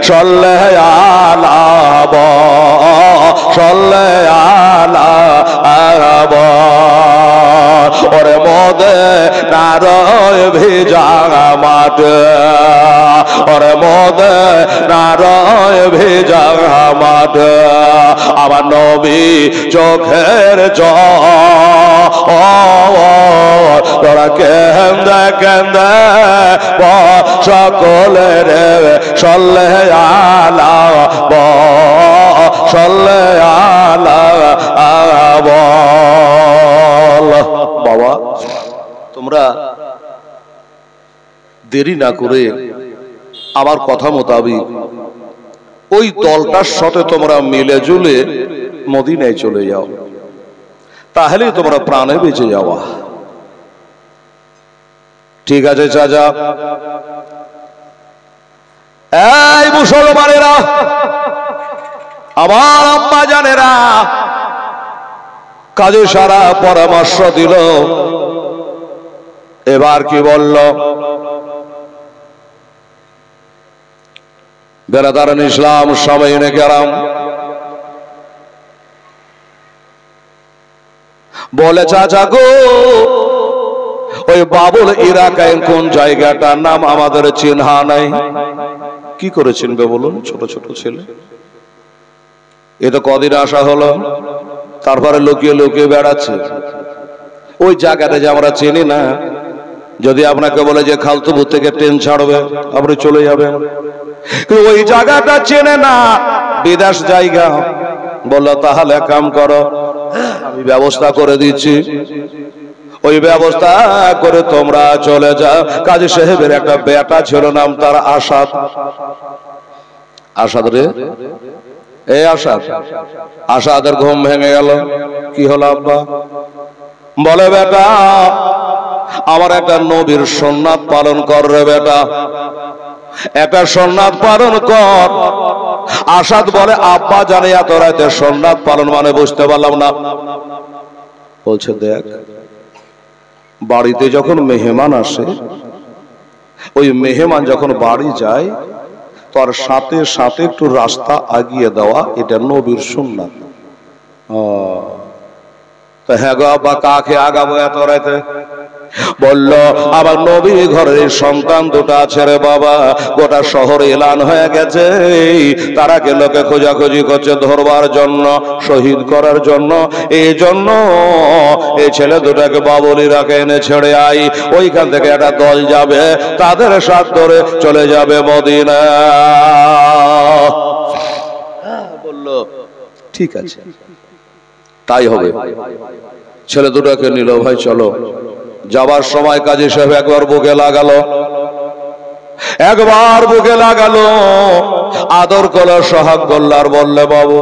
সল্লে আলাব সল্লে আলাব। ওরে মদে নারয় ভিজা মাঠে, ওরে মদে নারয় ভিজা মাঠে, আমার নবী চোখের জল তোরা কেন্দে কেন্দে সকলে রে, সল্লে আলাব সল্লে আলাব। বাবা তোমরা দেরি না করে আমার কথা মোতাবিক ওই দলটার সাথে তোমরা মিলে জুলে মদিনায় চলে যাও, তাহলে তোমরা প্রাণে বেঁচে যাওয়া। ঠিক আছে চাচা? এই মুসলমানেরা, আমার আম্মা জানেরা, কাজে সারা পরামর্শ দিল। এবার কি বলল? বেরাদারান ইসলাম সামাইনে কেরাম বলে, চাচা গো ওই বাবুল ইরাকায় কোন জায়গাটার নাম আমাদের চিহ্না নাই। কি করে চিনবে বলুন? ছোট ছোট ছেলে, এ তো কদিন আসা হলো, তারপরে লুকিয়ে লুকিয়ে বেড়াচ্ছে। ওই জায়গাটা যে আমরা চিনি না, যদি আপনাকে বলে যে খালতুপুর থেকে ট্রেন ছাড়বে আপনি চলে যাবেন, ওই জায়গাটা চেনে না, বিদেশ জায়গা। বললো তাহলে কাম করো, আমি ব্যবস্থা করে দিচ্ছি, ওই ব্যবস্থা করে তোমরা চলে যাও। কাজী সাহেবের একটা বেটা ছিল, নাম তার আসাদ। আসাদ রে, এই আসাদ। আসাদের ঘুম ভেঙে গেল। কি হলো আব্বা? বলে বেটা আমার একটা নবীর সুন্নাত পালন কর রে বেটা, একটা সুন্নাত পালন কর। আসাদ বলে আব্বা জানে এত রাতে সুন্নাত পালন মানে বুঝতে পারলাম না। বলছে দেখ, বাড়িতে যখন মেহমান আসে, ওই মেহমান যখন বাড়ি যায় তার সাথে সাথে একটু রাস্তা আগিয়ে দেওয়া, এটা নবীর সুন্নাত। তো হ্যাঁ গো আব্বা, কাকে আগাবো এত রাতে? বলল আমার নবী ঘরের সন্তান দুটো আছে রে বাবা, গোটা শহরে এলান হয়ে গেছে, তারাকে লোকে খোঁজাখুঁজি করছে ধরবার জন্য, শহীদ করার জন্য। এই জন্য এই ছেলে দুটাকে বাবুলিরাকে এনে ছেড়ে আই, ওইখান থেকে একটা দল যাবে, তাদের সাথ ধরে চলে যাবে মদিনা। বলল ঠিক আছে, তাই হবে। ছেলে দুটাকে নিল, ভাই চলো। যাবার সময় কাজী সাহেব একবার বুকে লাগালো, একবার বুকে লাগালো, আদর করলো, সোহাগ করলো, আর বললে বাবু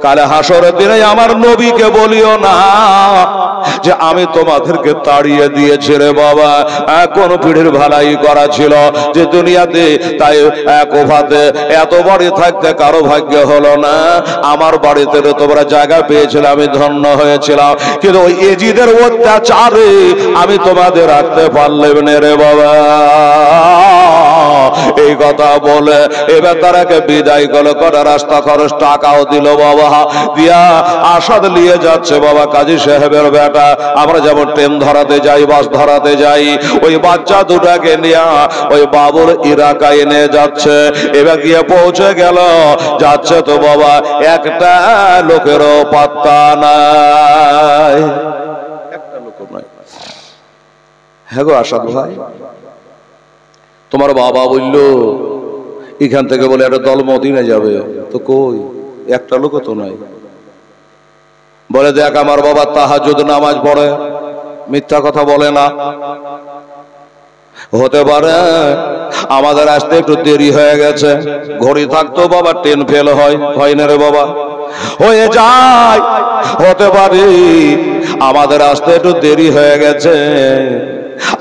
কালে হাসরের দিনে আমার নবীকে বলিও না যে আমি তোমাদেরকে তাড়িয়ে দিয়েছি রে বাবা, কোন পিঠের ভালাই করা ছিল যে দুনিয়াতে, তাই এক ওভাতে এত বাড়ি থাকতে কারো ভাগ্য হলো না। আমার বাড়িতে তোমরা জায়গা পেয়েছিল, আমি ধন্য হয়েছিলাম, কিন্তু ওই এজিদের অত্যাচারে আমি তোমাদের রাখতে পারলাম না রে বাবা। এই কথা বলে এবার তারাকে বিদায় করলো, কটা রাস্তা খরচ টাকাও দিল বাবা, দিয়া আসাদ নিয়ে যাচ্ছে বাবা কাজী সাহেবের বেটা। আমরা যেমন ট্রেন ধরাতে যাই, বাস ধরাতে যাই, ওই বাচ্চা দুটাকে নিয়ে ওই বাবুল ইরাকায় নিয়ে যাচ্ছে। এবার গিয়ে পৌঁছে গেল, যাচ্ছে তো বাবা একটা লোকেরও পাত্তা নাই, একটা লোক নাই। হ্যাঁ গো আসাদ ভাই, তোমার বাবা বলল এখান থেকে বলে একটা দল মদিনা যাবে, তো কই একটা লোক তো নাই। বলে দেখ আমার বাবা তাহাজ্জুদ নামাজ পড়ে, মিথ্যা কথা বলে না, হতে পারে আমাদের আসতে একটু দেরি হয়ে গেছে, ঘড়ি থাকতো বাবা ট্রেন ফেল হয় না রে বাবা, হয়ে যায়। হতে পারে আমাদের আসতে একটু দেরি হয়ে গেছে,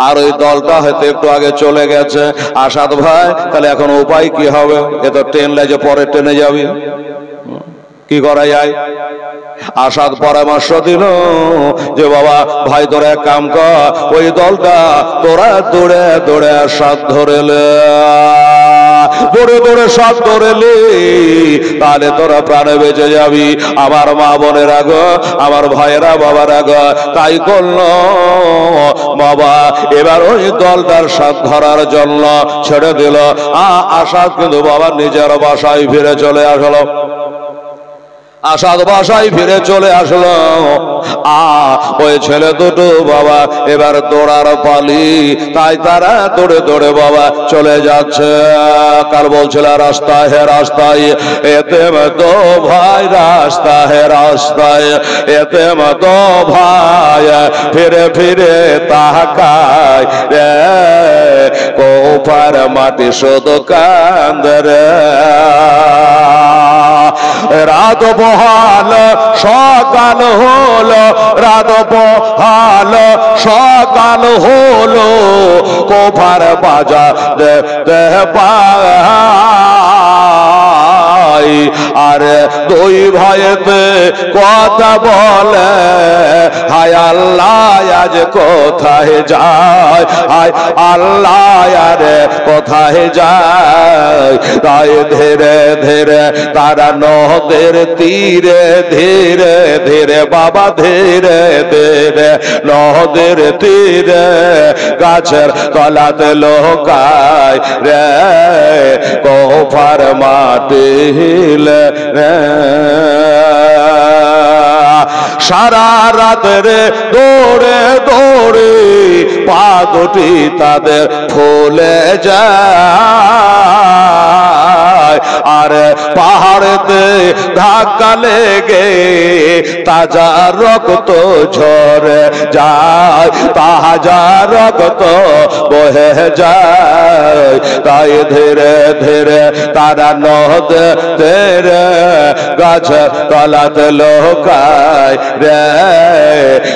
আর ওই দলটা হয়তো একটু আগে চলে গেছে। আসাদ ভাই, তাহলে এখন উপায় কি হবে? এ তো ট্রেন লাগে, পরে ট্রেনে যাবি, কি করা যায়? আসাদ পরামর্শ দিল যে বাবা ভাই তোরা এক কাম কর, ওই দলটা তোরা দৌড়ে দৌড়ে সাত ধরেলে, দৌড়ে দৌড়ে সাত ধরেলে, তাহলে তোরা প্রাণে বেঁচে যাবি। আমার মা বোনের আগো, আমার ভাইয়েরা বাবার আগো তাই করলো বাবা। এবার ওই দলটার সাথ ধরার জন্য ছেড়ে দিল। আসাদ কিন্তু বাবা নিজের বাসায় ফিরে চলে আসলো। আসাদ বাসায় ফিরে চলে আসলো। ওই ছেলে দুটো বাবা এবার দৌড়ার পালি, তাই তারা দৌড়ে দৌড়ে বাবা চলে যাচ্ছে। কাল বলছিল রাস্তা হে রাস্তায় এতে তো ভাই, রাস্তা হে রাস্তায় এতে তো ভাই, ফিরে ফিরে তাকায় রে, কোপার মাটি শুধু কান্দে রে। রাত বহাল সকাল হলো, রাত বহাল সকাল হলো, কোফার বাজার পাই। আর দুই ভাইতে কথা বলে, হায় আল্লাহ আজ কোথায় যায়, হায় আল্লাহ আরে কোথায় যায়। তাই ধীরে ধীরে তারা নদের তীরে, ধীরে ধীরে বাবা ধীরে ধীরে নদের তীরে গাছের তলাতে লোকায় রে, কোফার মাটি হিলে রে। সারা রাত রে দৌড়ে দৌড়ে পা দুটি তাদের ফুলে যায়। আর পাহাড়েতে ধাক্কা লেগে তাজা রক্ত ঝরে যায়, তাজা রক্ত বহে যায়। তাই ধীরে ধীরে তারা নদের গাছ তলাতে লোকায় রে,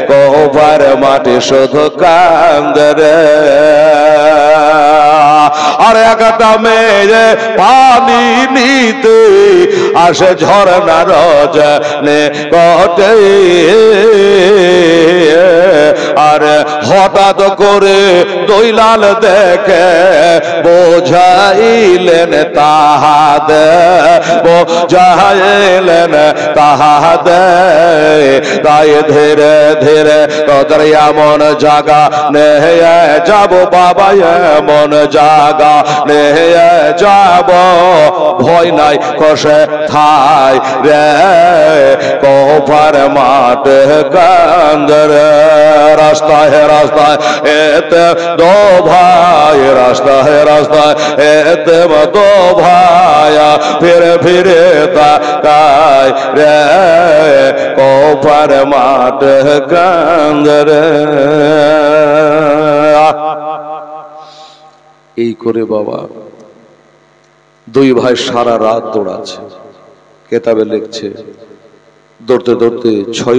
কোফার মাটি শুধু কান্দে রে। আর একটা মেয়ে পানি নিতে আসে ঝরনার রজনে কটে, আর হঠাৎ করে দৈলাল দেখে বোঝাইলেন তাহাদে, বোঝাইলেন তাহাদে। তাই ধীরে ধীরে তোদের এমন জাগা নে যাব বাবা, এমন জাগা নে যাব, ভয় নাই কষে থাই রে, কোফার মাঠ কান্দরে। রাস্তা হে রাস্তায় এতে দো ভাই, রাস্তা হে রাস্তায় এতে দো ভাইয়া, ফিরে ফিরে তাকায় রে, কোফার মাঠ কান্দরে। এই করে বাবা দুই ভাই সারা রাত দৌড়াচ্ছে। কেতাবে লিখছে দৌড়তে দৌড়তে 6